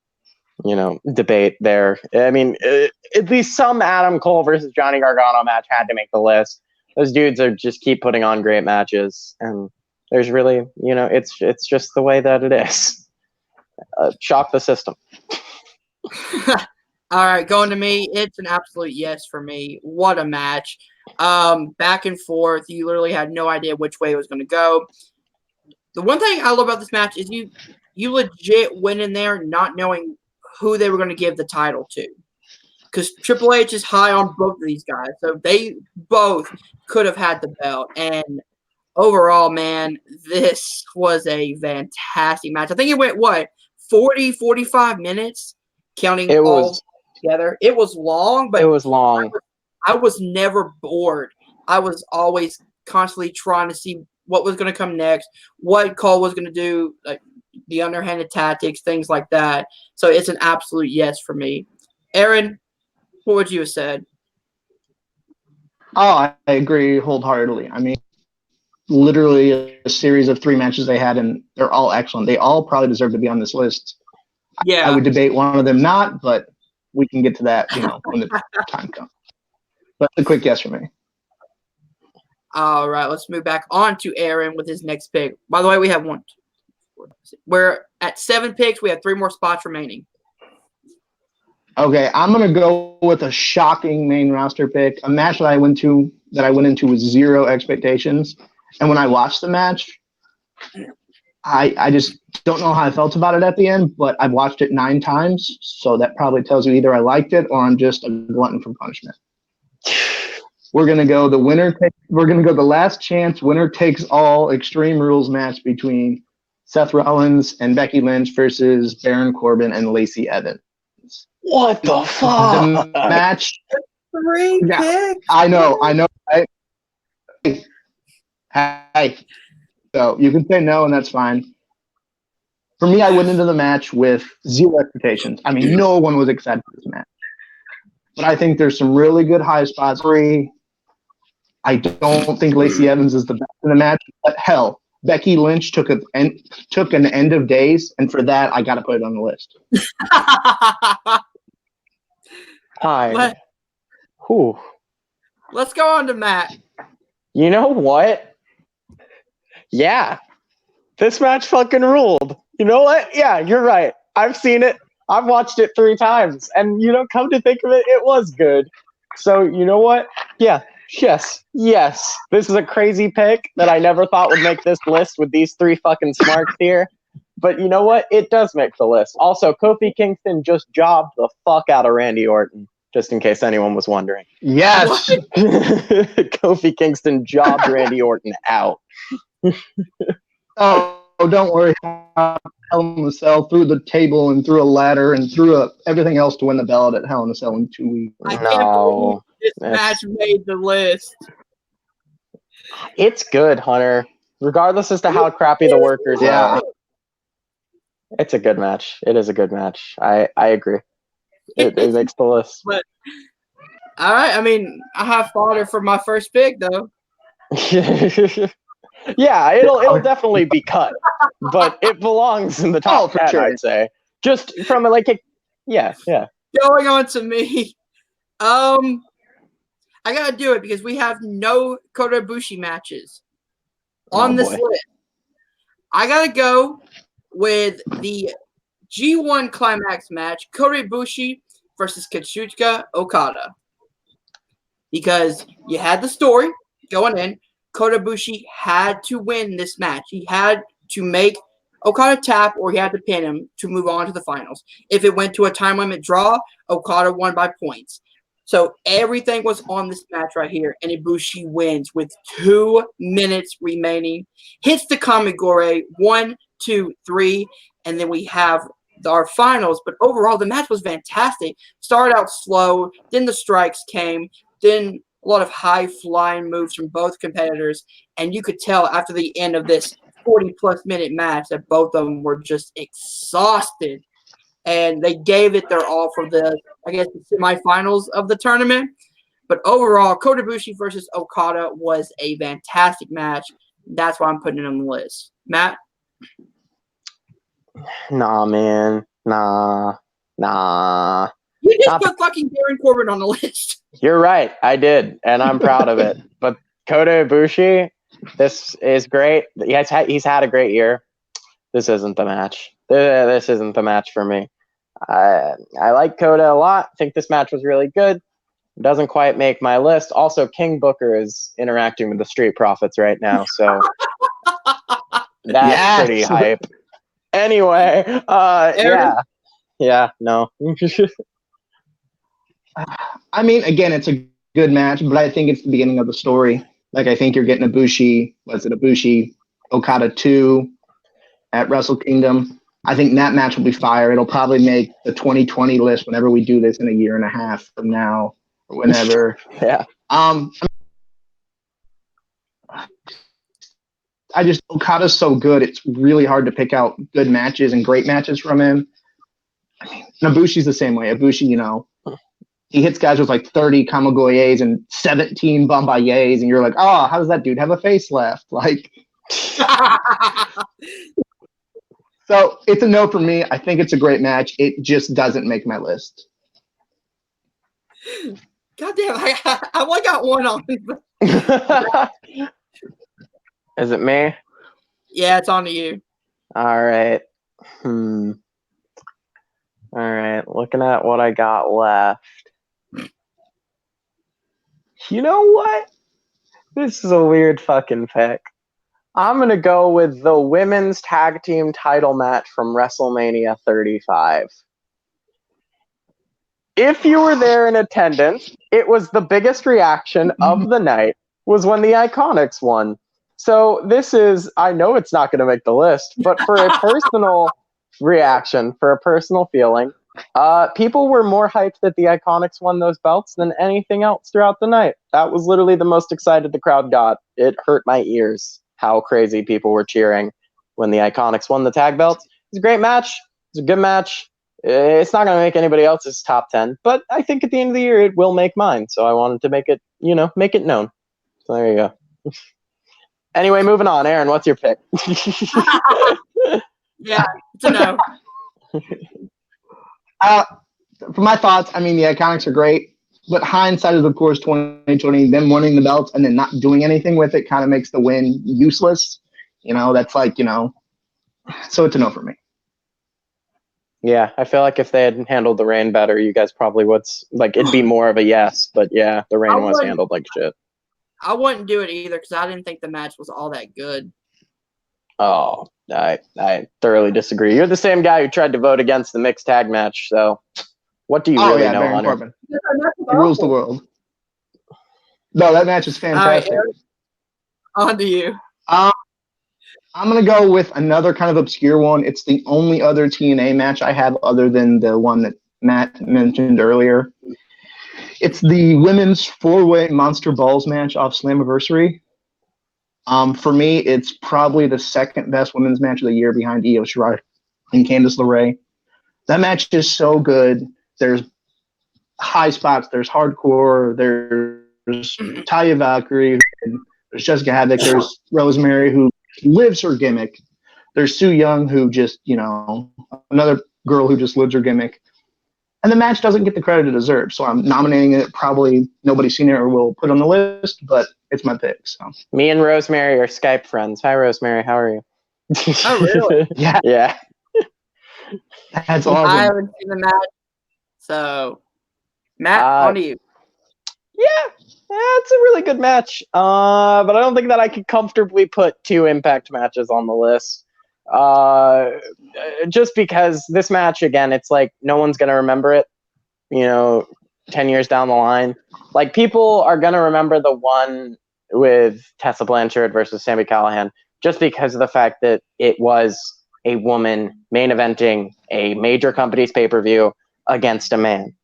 debate there. I mean, at least some Adam Cole versus Johnny Gargano match had to make the list. Those dudes are just keep putting on great matches, and there's really, it's just the way that it is. Shock the system. All right, going to me, it's an absolute yes for me. What a match. Back and forth. You literally had no idea which way it was going to go. The one thing I love about this match is you legit went in there not knowing who they were going to give the title to. Because Triple H is high on both of these guys. So they both could have had the belt. And overall, man, this was a fantastic match. I think it went, 40, 45 minutes? Counting all together. It was long, but it was long. I was never bored. I was always constantly trying to see what was going to come next, what Cole was going to do, like the underhanded tactics, things like that. So it's an absolute yes for me. Aaron, what would you have said? Oh, I agree wholeheartedly. I mean, literally a series of 3 matches they had, and they're all excellent. They all probably deserve to be on this list. Yeah. I would debate one of them not, but we can get to that, when the time comes. But a quick yes for me. All right, let's move back on to Aaron with his next pick. By the way, we have 1, 2, 4, 6. We're at 7 picks. We have 3 more spots remaining. Okay, I'm gonna go with a shocking main roster pick. A match that I went into with 0 expectations, and when I watched the match, I just don't know how I felt about it at the end. But I've watched it 9 times, so that probably tells you either I liked it or I'm just a glutton for punishment. We're gonna go the last chance winner takes all Extreme Rules match between Seth Rollins and Becky Lynch versus Baron Corbin and Lacey Evans. What the fuck? 3 Yeah. picks. I know. Right? Hey, so you can say no, and that's fine. For me, I went into the match with zero expectations. I mean, no one was excited for this match. But I think there's some really good high spots. I don't think Lacey Evans is the best in the match, but hell, Becky Lynch took an end of days, and for that, I got to put it on the list. Let's go on to Matt. You know what? Yeah. This match fucking ruled. You know what? Yeah, you're right. I've seen it. I've watched it 3 times. And, come to think of it, it was good. So, you know what? Yeah. Yes. This is a crazy pick that I never thought would make this list with these 3 fucking smarts here. But you know what? It does make the list. Also, Kofi Kingston just jobbed the fuck out of Randy Orton, just in case anyone was wondering. Yes. Kofi Kingston jobbed Randy Orton out. Oh, don't worry. Hell in a Cell through the table and through a ladder and through everything else to win the belt at Hell in a Cell in 2 weeks. I can't believe this match made the list. It's good, Hunter. Regardless as to how crappy the workers are. It's a good match. It is a good match. I agree. It makes the list. But all right, I mean, I have fodder for my first pick though. Yeah, it'll definitely be cut, but it belongs in the top 10, sure. I'd say. Just from yeah. Going on to me, I gotta do it because we have no Kota Ibushi matches on this list. I gotta go with the G1 Climax match, Kota Ibushi versus Kazuchika Okada, because you had the story going in. Kota Ibushi had to win this match. He had to make Okada tap or he had to pin him to move on to the finals. If it went to a time limit draw, Okada won by points. So everything was on this match right here, and Ibushi wins with 2 minutes remaining. Hits the Kamigure, 1, 2, 3, and then we have our finals. But overall, the match was fantastic. Started out slow, then the strikes came, then a lot of high-flying moves from both competitors, and you could tell after the end of this 40-plus minute match that both of them were just exhausted, and they gave it their all for the semifinals of the tournament. But overall, Kota Ibushi versus Okada was a fantastic match. That's why I'm putting it on the list. Matt? Nah, man. Nah. You just put fucking Baron Corbin on the list. You're right. I did, and I'm proud of it. But Kota Ibushi, this is great. He's had a great year. This isn't the match. This isn't the match for me. I like Kota a lot. I think this match was really good. It doesn't quite make my list. Also, King Booker is interacting with the Street Profits right now, so that's pretty hype. Anyway, no. I mean, again, it's a good match, but I think it's the beginning of the story. Like, I think you're getting Ibushi, Okada 2 at Wrestle Kingdom. I think that match will be fire. It'll probably make the 2020 list whenever we do this in a year and a half from now, or whenever. Yeah. Okada's so good. It's really hard to pick out good matches and great matches from him. I mean, Ibushi's the same way. Ibushi, he hits guys with like 30 Kamigoyes and 17 Bombayes, and you're like, oh, how does that dude have a face left? Like, so it's a no for me. I think it's a great match. It just doesn't make my list. God damn, I only got one on. Is it me? Yeah, it's on to you. All right. All right. Looking at what I got left. You know what? This is a weird fucking pick. I'm going to go with the women's tag team title match from WrestleMania 35. If you were there in attendance, it was the biggest reaction of the night was when the Iconics won. So this is, I know it's not going to make the list, but for a personal reaction, for a personal feeling, People were more hyped that the Iconics won those belts than anything else throughout the night. That was literally the most excited the crowd got. It hurt my ears how crazy people were cheering when the Iconics won the tag belts. It's a great match. It's a good match. It's not going to make anybody else's top 10, but I think at the end of the year it will make mine. So I wanted to make it, make it known. So there you go. Anyway, moving on. Aaron, what's your pick? Yeah, it's a no. For my thoughts, I mean, the Iconics are great, but hindsight is, of course, 2020. Them winning the belts and then not doing anything with it kind of makes the win useless. That's like, so it's a no for me. Yeah, I feel like if they had handled the Reign better, you guys probably would, it'd be more of a yes. But yeah, the Reign was handled like shit. I wouldn't do it either because I didn't think the match was all that good. Oh, I thoroughly disagree. You're the same guy who tried to vote against the mixed tag match, so what do you really know, Baron Hunter? Corbin. He rules the world. No, that match is fantastic. All right, on to you. I'm going to go with another kind of obscure one. It's the only other TNA match I have other than the one that Matt mentioned earlier. It's the women's four-way Monster Balls match off Slammiversary. For me, it's probably the second best women's match of the year behind Io Shirai and Candice LeRae. That match is so good. There's high spots. There's hardcore. There's Taya Valkyrie. There's Jessica Havoc. There's Rosemary, who lives her gimmick. There's Sue Young, who just, another girl who just lives her gimmick. And the match doesn't get the credit it deserves. So I'm nominating it. Probably nobody's seen it or will put on the list, but it's my pick. So me and Rosemary are Skype friends. Hi, Rosemary. How are you? Oh, really? Yeah. Yeah. That's awesome. I haven't seen the match. So, Matt, on to you. Yeah, it's a really good match. But I don't think that I could comfortably put two Impact matches on the list. Just because this match, again, it's like no one's going to remember it, 10 years down the line. Like, people are going to remember the one with Tessa Blanchard versus Sami Callihan just because of the fact that it was a woman main eventing a major company's pay-per-view against a man.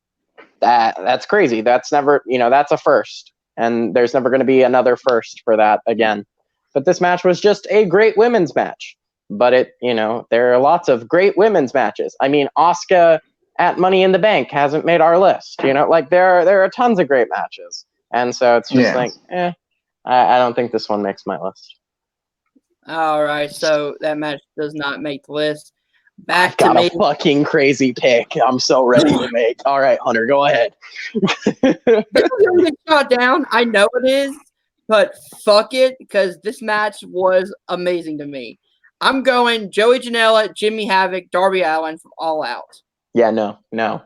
That's crazy. That's never, that's a first. And there's never going to be another first for that again. But this match was just a great women's match. But there are lots of great women's matches. I mean, Asuka at Money in the Bank hasn't made our list. There are tons of great matches. And so it's just I don't think this one makes my list. All right, so that match does not make the list. I've got a fucking crazy pick. I'm so ready to make. All right, Hunter, go ahead. This is going to get shot down. I know it is, but fuck it, because this match was amazing to me. I'm going Joey Janela, Jimmy Havoc, Darby Allin from All Out. Yeah, no. That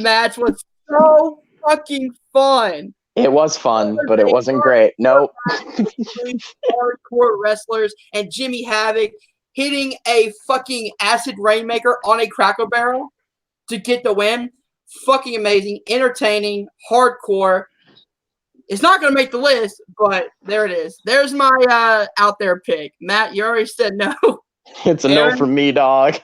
match was so fucking fun. It was fun, but it wasn't great. Nope. Hardcore wrestlers and Jimmy Havoc hitting a fucking acid rainmaker on a Cracker Barrel to get the win. Fucking amazing, entertaining, hardcore. It's not going to make the list, but there it is. There's my out there pick. Matt, you already said no. It's a no from me, dog.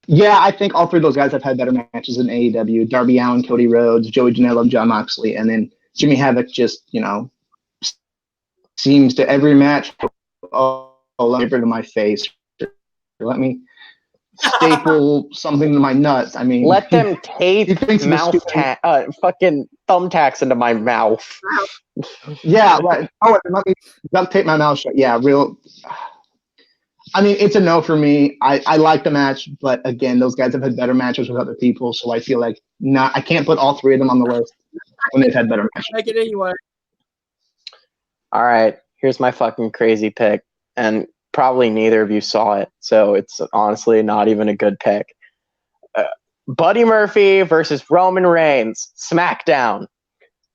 Yeah, I think all three of those guys have had better matches in AEW. Darby Allin, Cody Rhodes, Joey Janela, Jon Moxley, and then Jimmy Havoc just, seems to every match, let me bring it to my face. Let me staple something to my nuts. I mean, let them tape fucking thumbtacks into my mouth. Yeah, right. Oh, let me duct tape my mouth shut. Yeah, real. I mean, it's a no for me. I like the match, but again, those guys have had better matches with other people, so I feel like I can't put all three of them on the list when they've had better matches. Make it anyway. All right, here's my fucking crazy pick, and probably neither of you saw it, so it's honestly not even a good pick. Buddy Murphy versus Roman Reigns, SmackDown.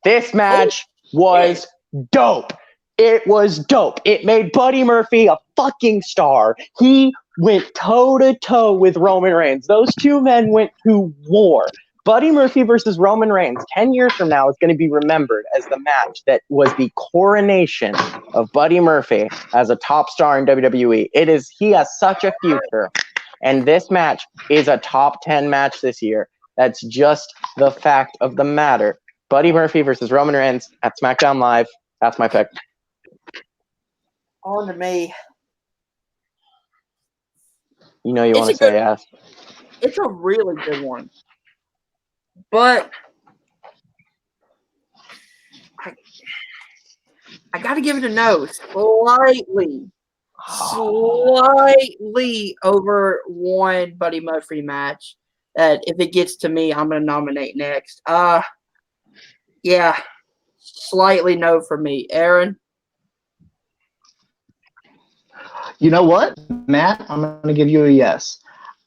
This match was dope. It was dope. It made Buddy Murphy a fucking star. He went toe-to-toe with Roman Reigns. Those two men went to war. Buddy Murphy versus Roman Reigns 10 years from now is going to be remembered as the match that was the coronation of Buddy Murphy as a top star in WWE. He has such a future. And this match is a top 10 match this year. That's just the fact of the matter. Buddy Murphy versus Roman Reigns at SmackDown Live. That's my pick. On to me. You know you want to say yes. It's a really good one. But I got to give it a no. Slightly over one Buddy Murphy match that if it gets to me, I'm going to nominate next. Yeah, slightly no for me. Aaron? You know what, Matt? I'm going to give you a yes.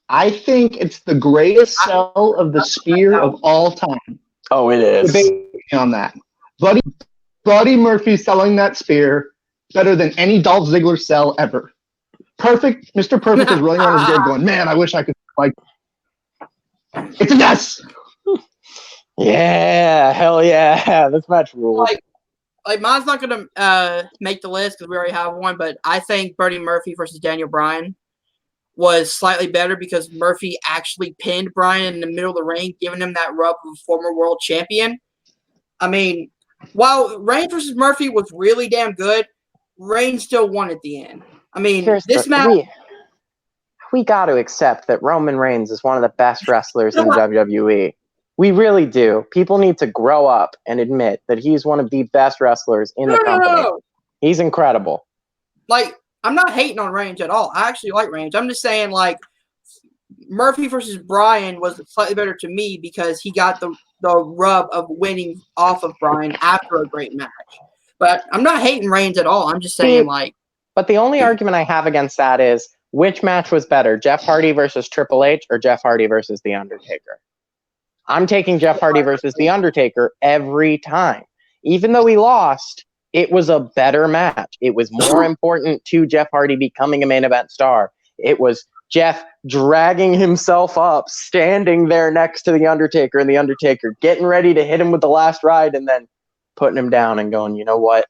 I think it's the greatest sell of the spear of all time. Oh, it is. Debate on that. Buddy Murphy selling that spear better than any Dolph Ziggler sell ever. Perfect. Mr. Perfect is rolling on his grave going, man, I wish I could, like, it's a yes. Yeah, hell yeah. This match rules. Like mine's not going to make the list because we already have one, but I think Buddy Murphy versus Daniel Bryan was slightly better because Murphy actually pinned Bryan in the middle of the ring, giving him that rub of a former world champion. I mean, while Reigns versus Murphy was really damn good, Reigns still won at the end. I mean, this match... We got to accept that Roman Reigns is one of the best wrestlers in WWE. We really do. People need to grow up and admit that he's one of the best wrestlers in the company. No. He's incredible. Like, I'm not hating on Reigns at all. I actually like Reigns. I'm just saying, like, Murphy versus Bryan was slightly better to me because he got the rub of winning off of Bryan after a great match. But I'm not hating Reigns at all. I'm just saying, But the only argument I have against that is, which match was better, Jeff Hardy versus Triple H or Jeff Hardy versus The Undertaker? I'm taking Jeff Hardy versus The Undertaker every time. Even though he lost, it was a better match. It was more important to Jeff Hardy becoming a main event star. It was Jeff dragging himself up, standing there next to The Undertaker, and The Undertaker getting ready to hit him with the last ride and then putting him down and going, you know what?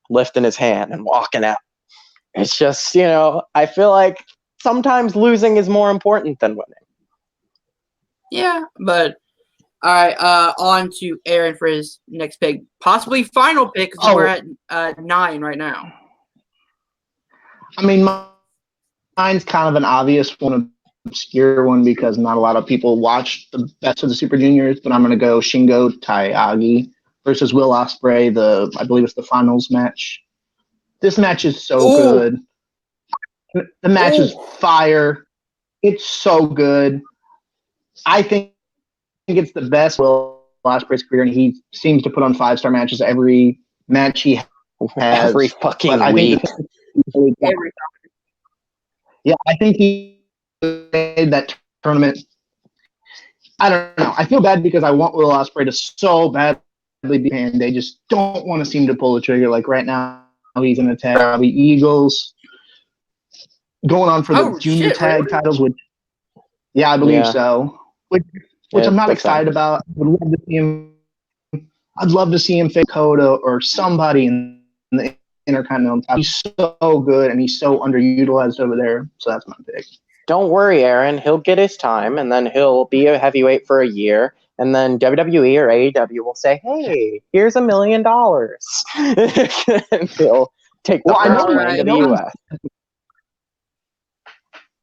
Lifting his hand and walking out. It's just, I feel like sometimes losing is more important than winning. Yeah, but all right, on to Aaron for his next pick. Possibly final pick because we're at 9 right now. I mean, mine's kind of an obvious one, an obscure one, because not a lot of people watch the best of the Super Juniors, but I'm going to go Shingo Takagi versus Will Ospreay, I believe it's the finals match. This match is so good. The match is fire. It's so good. I think it's the best Will Ospreay's career, and he seems to put on 5-star matches every match he has. Every fucking week. Yeah, I think he made that tournament. I don't know. I feel bad because I want Will Ospreay to so badly be panned. They just don't want to seem to pull the trigger. Like right now, he's in a tag. The Eagles going on for the junior tag titles. Which, I believe so. Which I'm not excited about. I'd love to see him face Dakota or somebody in the Intercontinental title. He's so good and he's so underutilized over there. So that's my pick. Don't worry, Aaron. He'll get his time, and then he'll be a heavyweight for a year, and then WWE or AEW will say, "Hey, here's $1 million." And he'll take the first one to the US.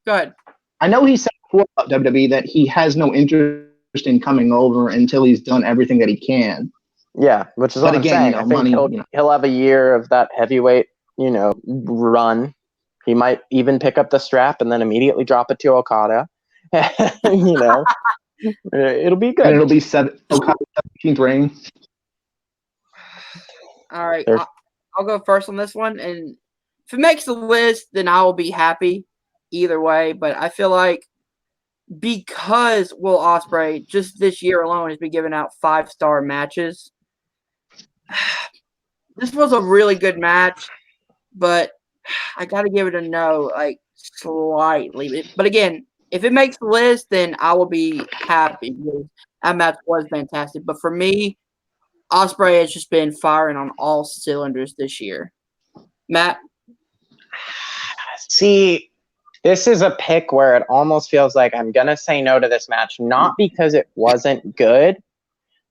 Go ahead. I know he said before about WWE that he has no interest in coming over until he's done everything that he can. Yeah, which is what I'm saying. I think he'll have a year of that heavyweight, run. He might even pick up the strap and then immediately drop it to Okada. It'll be good. And it'll be Okada's 17th reign. All right, I'll go first on this one, and if it makes the list, then I will be happy either way. But I feel like because Will Ospreay just this year alone has been giving out 5-star matches, this was a really good match, but I got to give it a no, like slightly. But again, if it makes the list, then I will be happy. That match was fantastic. But for me, Ospreay has just been firing on all cylinders this year. Matt? See, this is a pick where it almost feels like I'm going to say no to this match, not because it wasn't good,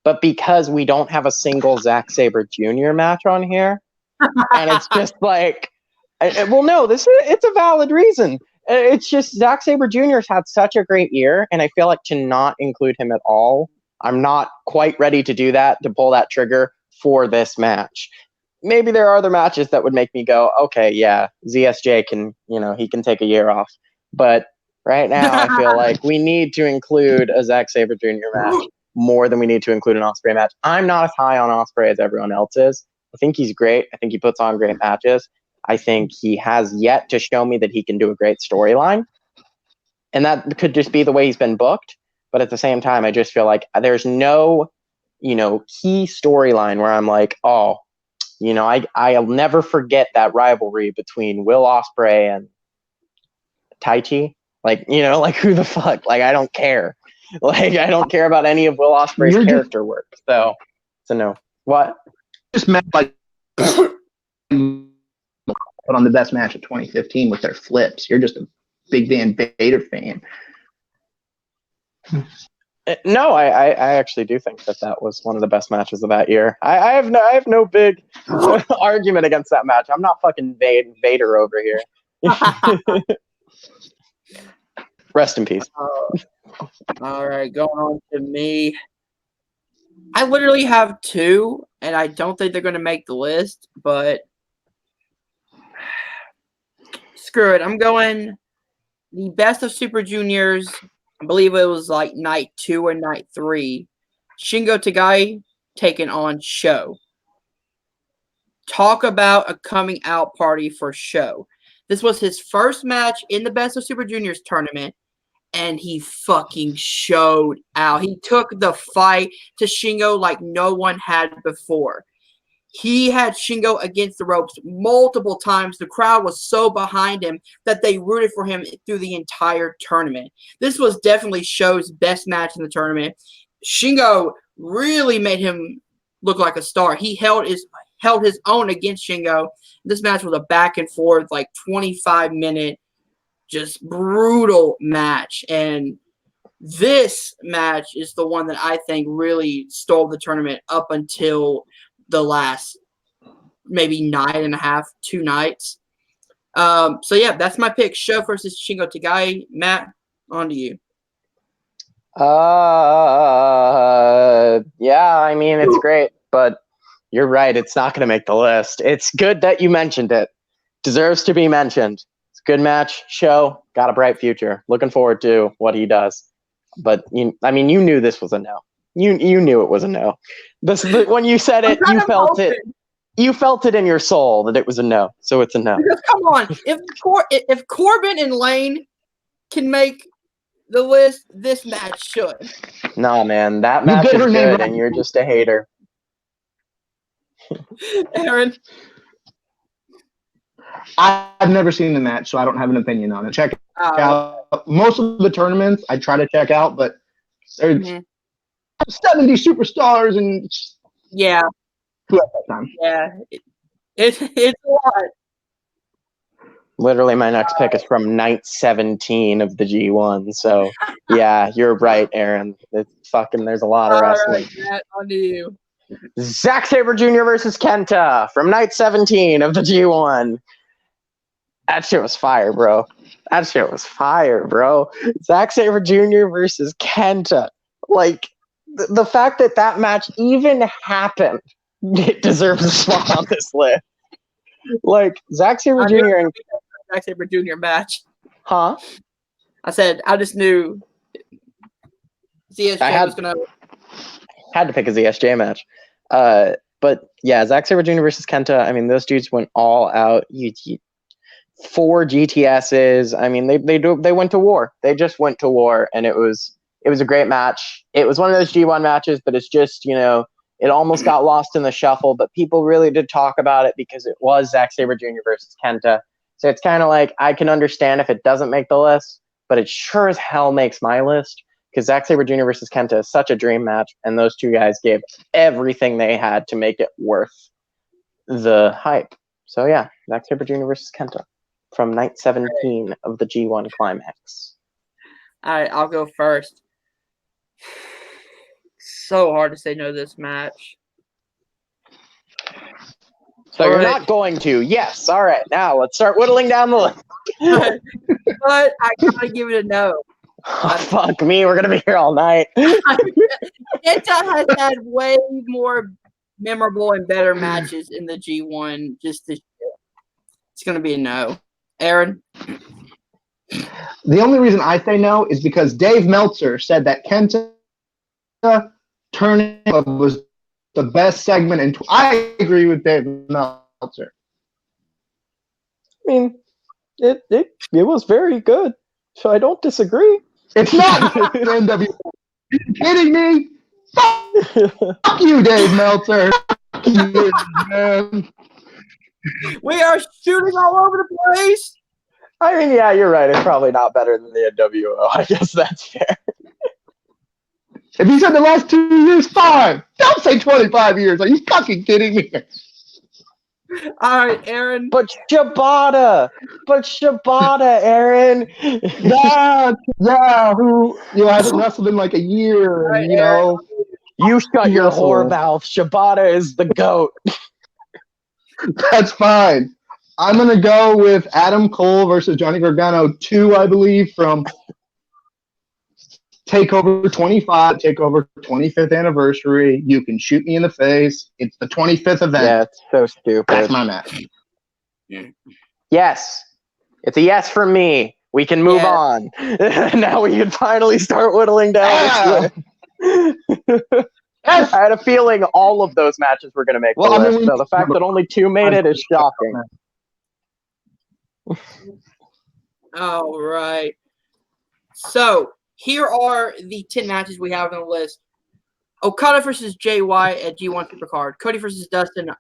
but because we don't have a single Zack Sabre Jr. match on here. And it's just like, well, no, it's a valid reason. It's just Zack Sabre Jr. has had such a great year, and I feel like to not include him at all, I'm not quite ready to do that, to pull that trigger for this match. Maybe there are other matches that would make me go, okay, yeah, ZSJ can, he can take a year off. But right now, I feel like we need to include a Zack Sabre Jr. match more than we need to include an Ospreay match. I'm not as high on Ospreay as everyone else is. I think he's great. I think he puts on great matches. I think he has yet to show me that he can do a great storyline. And that could just be the way he's been booked. But at the same time, I just feel like there's no, key storyline where I'm like, oh, I'll never forget that rivalry between Will Ospreay and Taichi. Like, who the fuck? Like, I don't care. Like, I don't care about any of Will Ospreay's character work. So no. What? Just meant like put on the best match of 2015 with their flips. You're just a big Van Vader fan. No, I actually do think that was one of the best matches of that year. I have no big argument against that match. I'm not fucking Vader over here. Rest in peace. All right, going on to me. I literally have two, and I don't think they're going to make the list, but screw it. I'm going the best of Super Juniors. I believe it was like night 2 or night 3. Shingo Takagi taking on Sho. Talk about a coming out party for Sho. This was his first match in the Best of Super Juniors tournament, and he fucking showed out. He took the fight to Shingo like no one had before. He had Shingo against the ropes multiple times. The crowd was so behind him that they rooted for him through the entire tournament. This was definitely Sho's best match in the tournament. Shingo really made him look like a star. He held his own against Shingo. This match was a back and forth, like 25-minute, just brutal match. And this match is the one that I think really stole the tournament up until the last maybe night and a half, 2 nights. So yeah, that's my pick. Sho versus Shingo Takagi. Matt, on to you. Yeah, I mean, it's great, but you're right. It's not going to make the list. It's good that you mentioned it. Deserves to be mentioned. It's a good match. Sho got a bright future. Looking forward to what he does. But you knew this was a no. You knew it was a no. When you said it, you felt it. You felt it in your soul that it was a no. So it's a no. Because, come on, if Corbin and Lane can make the list, this match should. No, man, that match is good, and you're just a hater. Aaron, I've never seen the match, so I don't have an opinion on it. Check it out. Most of the tournaments I try to check out, but there's 70 superstars and yeah, who at that time? Yeah, it's a lot. Literally, my next pick is from night 17 of the G1. So, yeah, you're right, Aaron. There's a lot of wrestling. All right, Matt, on to you. Zack Sabre Jr. versus Kenta from night 17 of the G1. That shit was fire, bro. Zack Sabre Jr. versus Kenta. Like, the fact that match even happened, it deserves a spot on this list. Like, Zack Sabre Jr. and Zack Sabre Jr. match. Huh? I said I just knew ZSJ was gonna. Had to pick a ZSJ match. But yeah, Zack Sabre Jr. versus Kenta. I mean, those dudes went all out. 4 GTSs. I mean, they went to war. They just went to war, and it was a great match. It was one of those G1 matches, but it's just, it almost got lost in the shuffle, but people really did talk about it because it was Zack Sabre Jr. versus Kenta. So it's kind of like, I can understand if it doesn't make the list, but it sure as hell makes my list because Zack Sabre Jr. versus Kenta is such a dream match, and those two guys gave everything they had to make it worth the hype. So yeah, Zack Sabre Jr. versus Kenta from night 17 of the G1 Climax. All right, I'll go first. So hard to say no to this match. So you're Alright. not going to. Yes. All right. Now let's start whittling down the list. But I gotta give it a no. Oh, fuck me. We're going to be here all night. Kenta has had way more memorable and better matches in the G1 just this year. It's gonna be a no. Aaron? The only reason I say no is because Dave Meltzer said that Kenta turning was the best segment, and I agree with Dave Meltzer. I mean, it was very good, so I don't disagree. It's not an NWO. Are you kidding me? Fuck you, Dave Meltzer. Fuck you, man. We are shooting all over the place. I mean, yeah, you're right. It's probably not better than the NWO. I guess that's fair. If you said the last 2 years, fine. Don't say 25 years. Are you fucking kidding me? All right, Aaron. But Shibata, Aaron. Yeah, who hasn't wrestled in like a year, Right, and, you know. You shut your Wrestle. whore mouth. Shibata is the GOAT. That's fine. I'm going to go with Adam Cole versus Johnny Gargano 2, I believe, from TakeOver 25, TakeOver 25th anniversary. You can shoot me in the face. It's the 25th event. Yeah, it's so stupid. That's my match. Yes. It's a yes from me. We can move Yeah. on. Now we can finally start whittling down this list. Yes. I had a feeling all of those matches were going to make Well, the I mean, list, so the fact that only 2 made it is shocking. All right. So here are the 10 matches we have on the list. Okada versus Jay White at G1 Supercard. Cody versus Dustin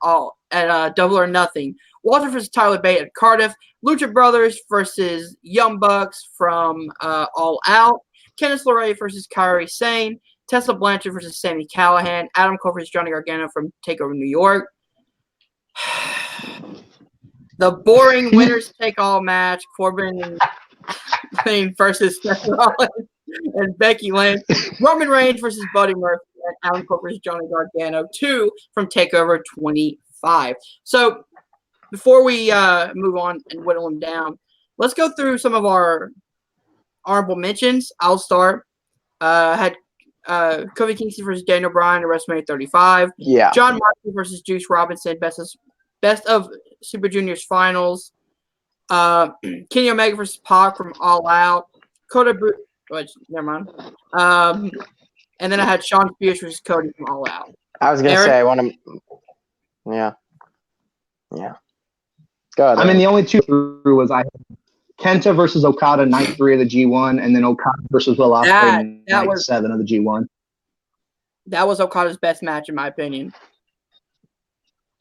at Double or Nothing. Walter versus Tyler Bate at Cardiff. Lucha Brothers versus Young Bucks from All Out. Kenneth LeRae versus Kairi Sane. Tessa Blanchard versus Sami Callihan. Adam Cole versus Johnny Gargano from TakeOver New York. The boring winners take all match. Corbin versus Seth Rollins and Becky Lynch. Roman Reigns versus Buddy Murphy. And Adam Cole versus Johnny Gargano. 2 from TakeOver 25. So before we move on and whittle them down, let's go through some of our honorable mentions. I'll start. Had Kofi Kingston versus Daniel Bryan at WrestleMania 35. Yeah. John Moxley versus Juice Robinson, best of Super Juniors finals. Kenny Omega versus Pac from All Out. Never mind. And then I had Sean Spears versus Cody from All Out. I was going to Aaron? say, I want to. Yeah. Yeah. Go ahead. I mean, the only 2 through was I had Kenta versus Okada night 3 of the G1, and then Okada versus Will Ospreay night 7 of the G1. That was Okada's best match, in my opinion.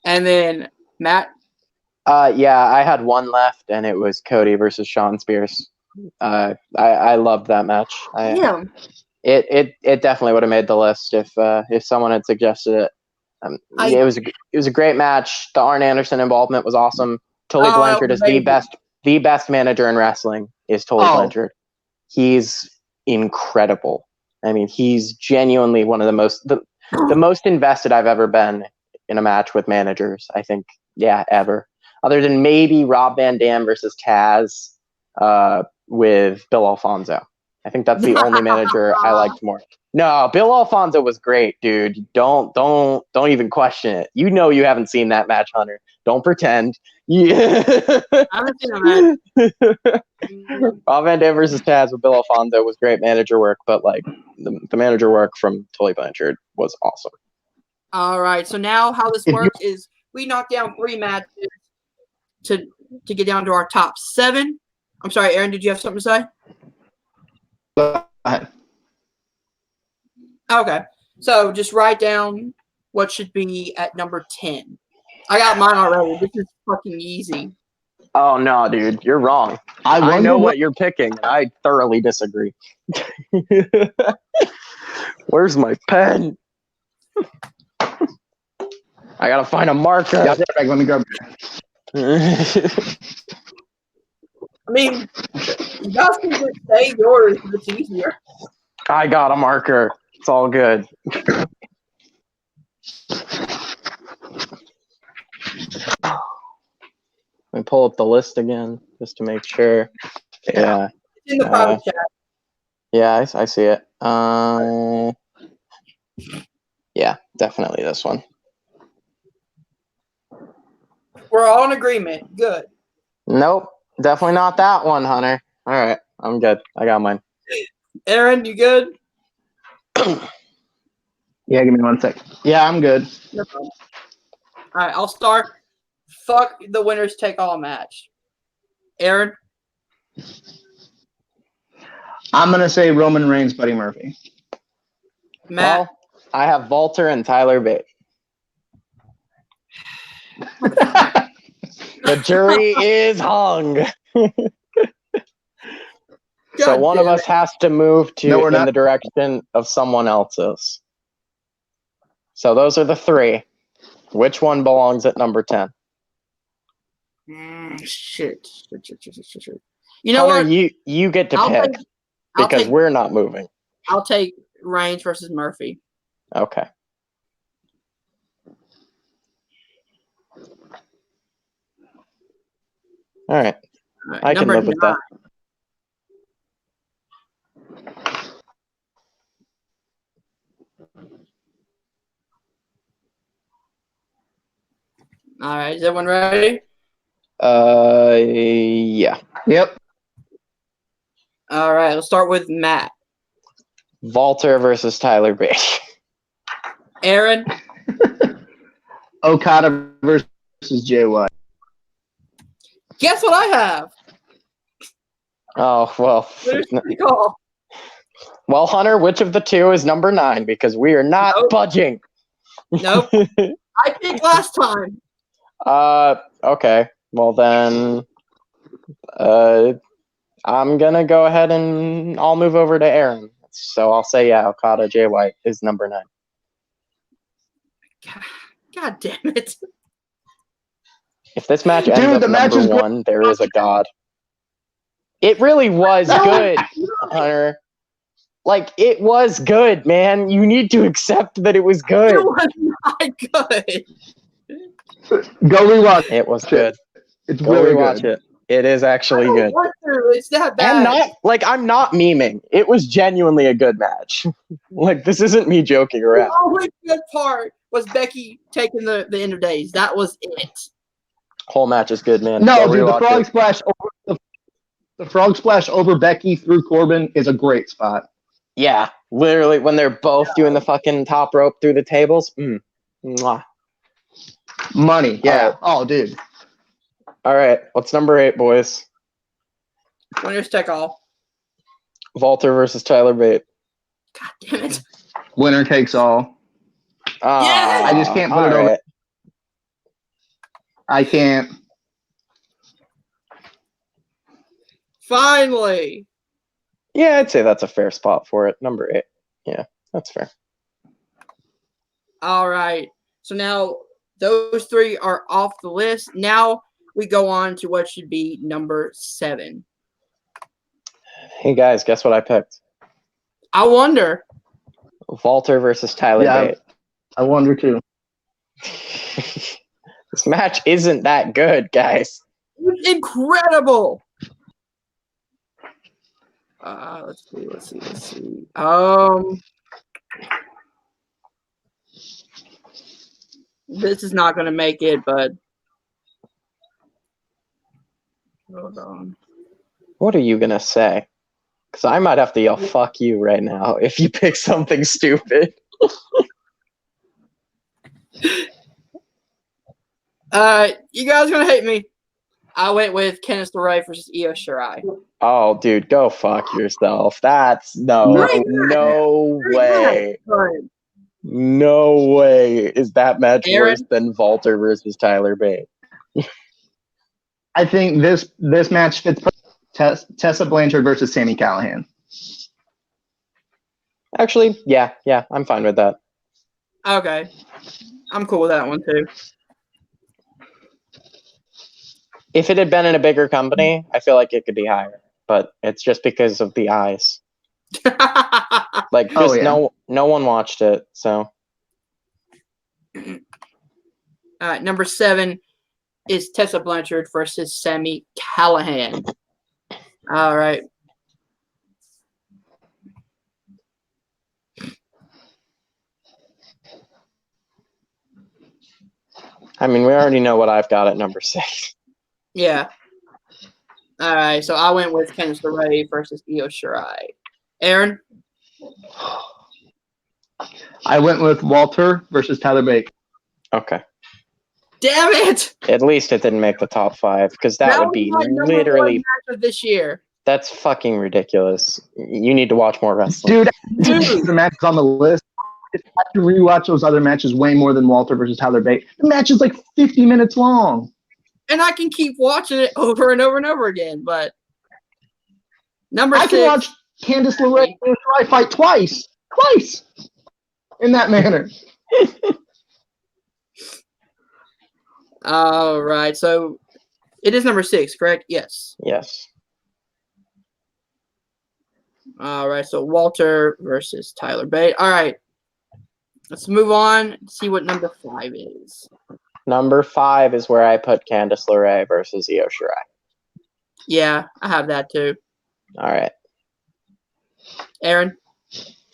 And then, Matt? Yeah, I had 1 left, and it was Cody versus Sean Spears. I loved that match. Yeah. It definitely would have made the list if someone had suggested it. It was a great match. The Arn Anderson involvement was awesome. Tully Blanchard is the best manager in wrestling. Is Tully Blanchard? He's incredible. I mean, he's genuinely one of the most invested I've ever been in a match with managers. I think, ever. Other than maybe Rob Van Dam versus Taz with Bill Alfonso. I think that's the only manager I liked more. No, Bill Alfonso was great, dude. Don't even question it. You know you haven't seen that match, Hunter. Don't pretend. Yeah. I haven't seen a match. Rob Van Dam versus Taz with Bill Alfonso was great manager work, but like the manager work from Tully Blanchard was awesome. All right. So now how this works is we knock down 3 matches to get down to our top 7. I'm sorry, Aaron, did you have something to say? Okay. So just write down what should be at number 10. I got mine already. This is fucking easy. Oh no, dude, you're wrong. I I wonder know what. what you're picking. And I thoroughly disagree. Where's my pen? I gotta find a marker. Yeah, right, let me grab. I mean, you guys can just say yours. It's easier. I got a marker. It's all good. Let me pull up the list again just to make sure. Yeah. It's in the private chat. Yeah, I see it. Yeah, definitely this one. We're all in agreement. Good. Nope, definitely not that one, Hunter. All right, I'm good. I got mine. Aaron, you good? Yeah, give me 1 sec. Yeah, I'm good. No problem. All right, I'll start. Fuck the winners take all match. Aaron, I'm gonna say Roman Reigns, Buddy Murphy. Matt, Well, I have Walter and Tyler Bate. The jury is hung. So God one of damn us has to move to No, we're in not. the direction of someone else's. So those are the three. Which one belongs at number 10? Shit. You know Hunter, what? you get to I'll pick take- I'll because take- we're not moving. I'll take Reigns versus Murphy. Okay. All right. All right, I can number live with that. 9. All right, is everyone ready? Yeah. Yep. All right, let's start with Matt. Walter versus Tyler Bate. Aaron, Okada versus Jay White. guess what I have? Oh, well. Winners take all. Well, Hunter, which of the two is number 9? Because we are not Nope. budging. Nope. I picked last time. Okay. Well, then, I'm gonna go ahead and I'll move over to Aaron. So I'll say, yeah, Okada Jay White is number 9. God damn it. If this match ends Dude, up the match number is great. 1, there is a god. It really was good, Hunter. Like, it was good, man. You need to accept that it was It good. was not good. Go rewatch. It was good. It's Go really rewatch good. it. It is actually I don't good. want to. It's that bad. And not like I'm not memeing. It was genuinely a good match. Like this isn't me joking The around. only good part was Becky taking the end of days. That was it. Whole match is good, man. No, Go dude, the rewatch frog it. splash over the frog splash over Becky through Corbin is a great spot. Yeah, literally when they're both doing the fucking top rope through the tables. Mwah. Money, yeah. Alright. Oh, dude. All right, what's number 8, boys? Winners take all. Walter versus Tyler Bate. God damn it. Winner takes all. Ah, I just can't put it over. alright. I can't. Finally. Yeah, I'd say that's a fair spot for it. Number 8. Yeah, that's fair. All right. So now those 3 are off the list. Now we go on to what should be number 7. Hey guys, guess what I picked? I wonder. Walter versus Tyler Yeah. Bate. I wonder too. This match isn't that good, guys. It's incredible. Let's see. This is not going to make it, but hold on. What are you gonna say? Because I might have to yell "fuck you" right now if you pick something stupid. You guys are going to hate me. I went with Kenneth LeRae versus Io Shirai. Oh, dude, go fuck yourself. That's no way. No way is that match Aaron? worse than Walter versus Tyler Bate. I think this match fits Tessa Blanchard versus Sammy Callahan. Actually, yeah, I'm fine with that. Okay. I'm cool with that one too. If it had been in a bigger company, I feel like it could be higher, but it's just because of the eyes. Like, just Oh, yeah. no one watched it, so. All right, number 7 is Tessa Blanchard versus Sammy Callahan. All right. I mean, we already know what I've got at number 6. Yeah. All right, so I went with Candice LeRae versus Io Shirai. Aaron? I went with Walter versus Tyler Bate. Okay. Damn it! At least it didn't make the top 5, because that would was be my number literally. 1 match of this year. That's fucking ridiculous. You need to watch more wrestling. Dude, the matches on the list. I have to rewatch those other matches way more than Walter versus Tyler Bate. The match is like 50 minutes long. And I can keep watching it over and over and over again, but number 6. I can watch Candice LeRae and Shirai fight twice in that manner. All right, so it is number 6, correct? Yes. Yes. All right, so Walter versus Tyler Bate. All right, let's move on. See what number 5 is. Number 5 is where I put Candice LeRae versus Io Shirai. Yeah, I have that too. All right. Aaron,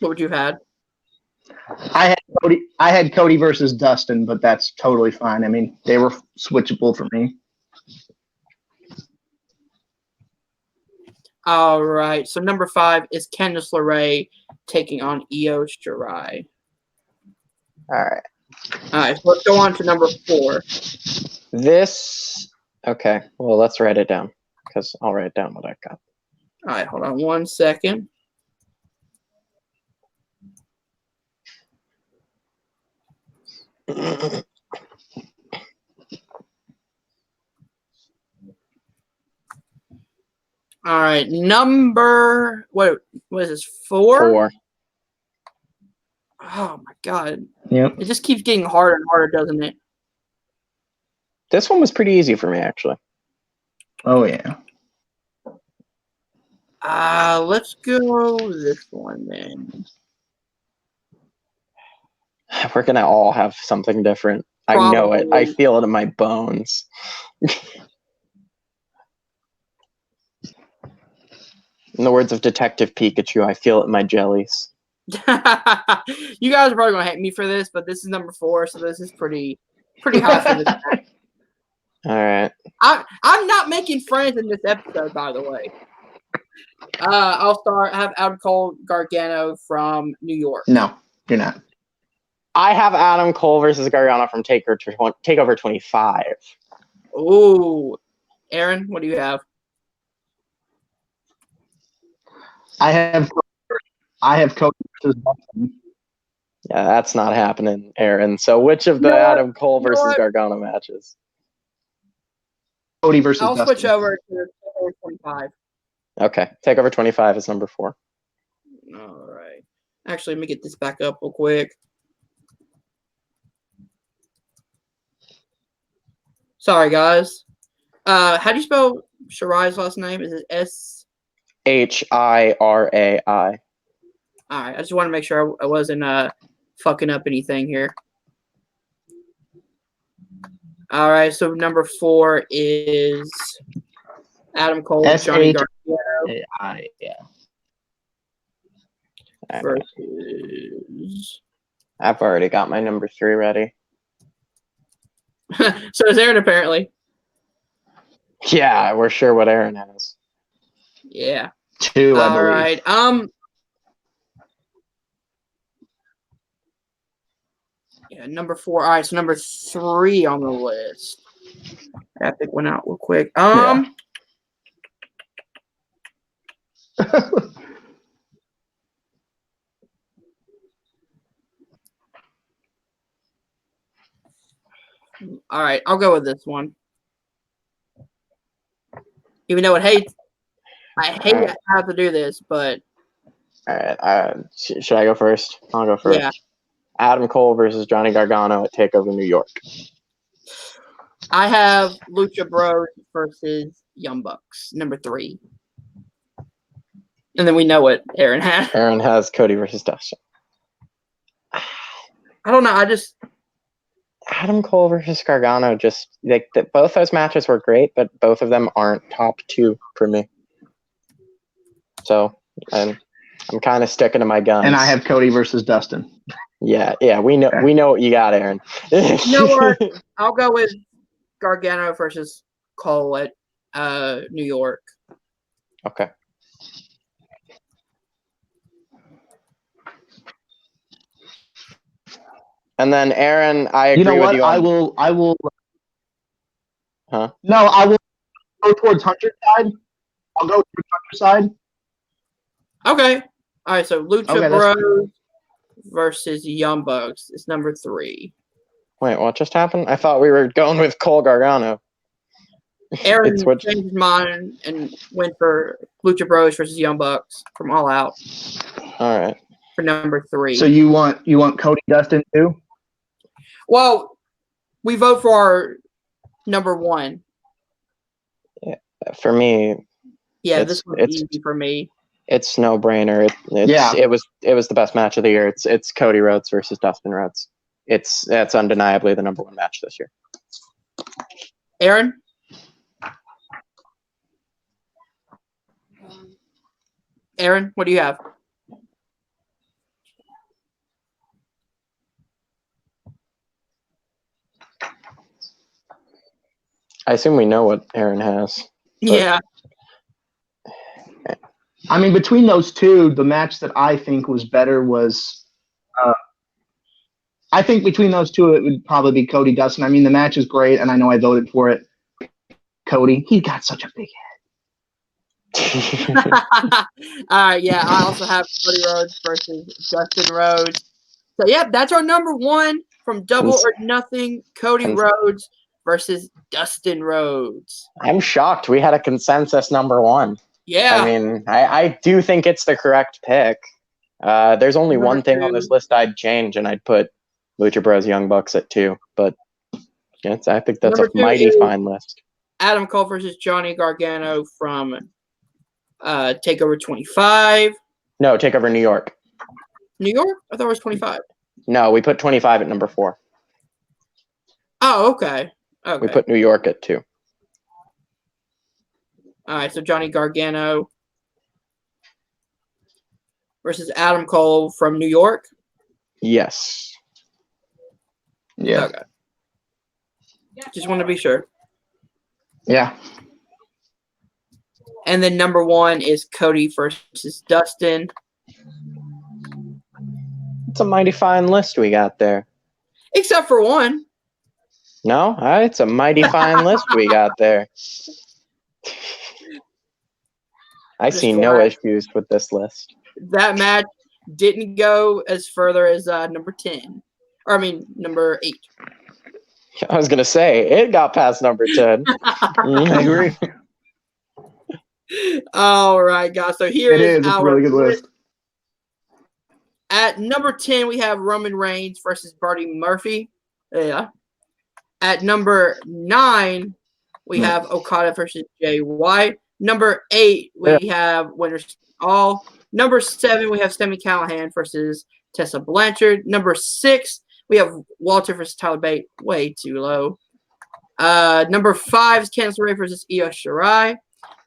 what would you have had? I had Cody versus Dustin, but that's totally fine. I mean, they were switchable for me. All right, so number 5 is Candice LeRae taking on Io Shirai. All right. All right, so let's go on to number 4. Okay, well, let's write it down, because I'll write down what I got. All right, hold on 1 second. All right, number what is this? 4? 4. Oh my god! Yep. It just keeps getting harder and harder, doesn't it? This one was pretty easy for me, actually. Oh, yeah. Let's go this one then. We're gonna all have something different. I know it. I feel it in my bones. In the words of Detective Pikachu, I feel it in my jellies. You guys are probably gonna hate me for this, but this is number 4, so this is pretty high for this match. All right. I'm not making friends in this episode, by the way. I'll start. I have Adam Cole Gargano from New York. No, you're not. I have Adam Cole versus Gargano from Takeover 25. Ooh, Aaron, what do you have? I have Cody versus Dustin. Yeah, that's not happening, Aaron. So which of the Adam Cole versus Gargano matches? Cody versus I'll Dustin. switch over to 25. Okay, Takeover 25 is number 4. All right. Actually, let me get this back up real quick. Sorry, guys. How do you spell Shirai's last name? Is it S? Hirai. All right. I just want to make sure I wasn't fucking up anything here. All right. So number 4 is Adam Cole, Johnny Gargano. Yeah. Versus. I've already got my number 3 ready. So is Aaron apparently. Yeah, we're sure what Aaron has. Yeah. 2, I believe. All right. Yeah, number 4. All right, so number 3 on the list. I have to pick one out real quick. Yeah. All right, I'll go with this one. Even though I hate to have to do this, but All right. Should I go first? I'll go first. Yeah. Adam Cole versus Johnny Gargano at Takeover New York. I have Lucha Bros versus Young Bucks, number 3. And then we know what Aaron has. Aaron has Cody versus Dustin. I don't know. I just Adam Cole versus Gargano, just like both those matches were great, but both of them aren't top 2 for me. So I'm kind of sticking to my guns. And I have Cody versus Dustin. Yeah, we know what you got, Aaron. You know what? I'll go with Gargano versus Cole at New York. Okay. And then Aaron, I agree You know what? with you. I will. Huh? No, I will go towards Hunter's side. I'll go towards Hunter's side. Okay. All right. So Lucha Okay, Bros versus Young Bucks is number 3. Wait, what just happened? I thought we were going with Cole Gargano. Aaron It's what- changed his mind and went for Lucha Bros versus Young Bucks from All Out All right. for number 3. So you want Cody Dustin too? Well, we vote for our number 1. For me, Yeah, this was easy for me. it's no brainer. It was the best match of the year. It's Cody Rhodes versus Dustin Rhodes. That's undeniably the number 1 match this year. Aaron? Aaron, what do you have? I assume we know what Aaron has. Yeah. I mean, between those two, the match that I think was better was. I think between those two, it would probably be Cody Dustin. I mean, the match is great, and I know I voted for it. Cody, he got such a big head. All right, yeah. I also have Cody Rhodes versus Dustin Rhodes. So, yeah, that's our number 1 from Double or Nothing. Cody Rhodes versus Dustin Rhodes. I'm shocked. We had a consensus number 1. Yeah. I mean, I do think it's the correct pick. There's only Number one thing 2. on this list I'd change, and I'd put Lucha Bros Young Bucks at 2. But I think that's Number a 2 mighty is fine list. Adam Cole versus Johnny Gargano from TakeOver 25. No, Takeover New York. New York? I thought it was 25. No, we put 25 at number 4. Oh, okay. We put New York at 2. All right, so Johnny Gargano versus Adam Cole from New York. Yes. Yeah. Okay. Just want to be sure. Yeah. And then number 1 is Cody versus Dustin. It's a mighty fine list we got there. Except for 1. No, it's a mighty fine list we got there. I see no issues with this list. That match didn't go as further as number 10. Or, I mean, number 8. I was going to say, it got past number 10. I agree. All right, guys. So here It is is. It's a our really good list. At number 10, we have Roman Reigns versus Buddy Murphy. Yeah. At number 9, we have Okada versus Jay White. Number 8, we have Winners All. Number 7, we have Sami Callihan versus Tessa Blanchard. Number 6, we have Walter versus Tyler Bate. Way too low. Number 5 is Candice LeRae versus Io Shirai.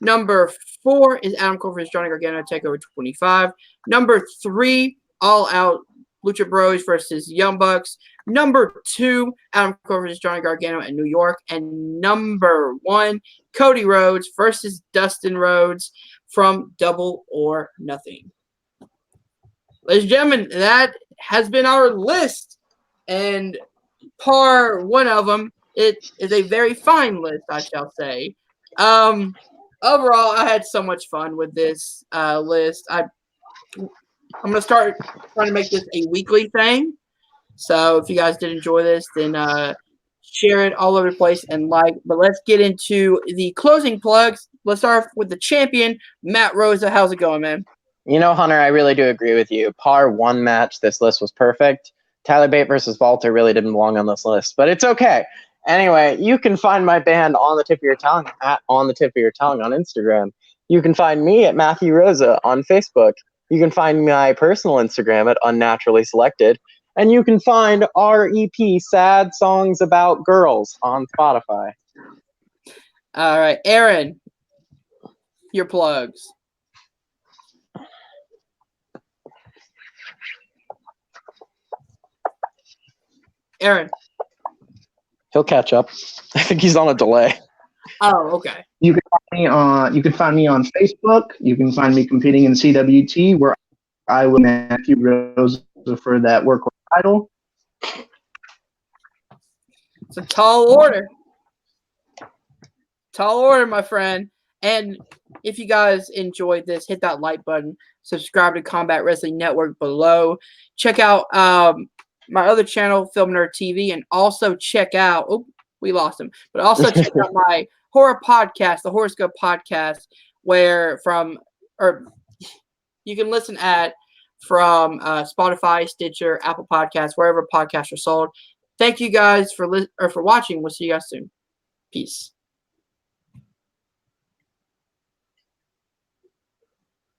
Number 4 is Adam Cole versus Johnny Gargano at TakeOver 25. Number 3, All Out Lucha Bros versus Young Bucks. Number 2, Adam Cole versus Johnny Gargano in New York. And number 1, Cody Rhodes versus Dustin Rhodes from Double or Nothing. Ladies and gentlemen, that has been our list. And par one of them, it is a very fine list, I shall say. Overall, I had so much fun with this list. I'm going to start trying to make this a weekly thing. So if you guys did enjoy this, then share it all over the place, and like. But let's get into the closing plugs. Let's start with the champion, Matt Rosa. How's it going, man? You know, Hunter, I really do agree with you. Par one match, this list was perfect. Tyler Bate versus Walter really didn't belong on this list, but it's okay. Anyway, you can find my band On the Tip of Your Tongue at On the Tip of Your Tongue on Instagram. You can find me at Matthew Rosa on Facebook. You can find my personal Instagram at Unnaturally Selected. And you can find our EP, Sad Songs About Girls, on Spotify. All right, Aaron, your plugs. Aaron. He'll catch up. I think he's on a delay. Oh, okay. You can find me on Facebook. You can find me competing in CWT, where I will Matthew Rosa for that workhorse title. It's a tall order. Tall order, my friend. And if you guys enjoyed this, hit that like button. Subscribe to Combat Wrestling Network below. Check out my other channel, Film Nerd TV, and also check out. Oh, we lost him. But also check out my horror podcast, the Horoscope Podcast, where you can listen from Spotify, Stitcher, Apple Podcasts, wherever podcasts are sold. Thank you guys for watching. We'll see you guys soon. Peace.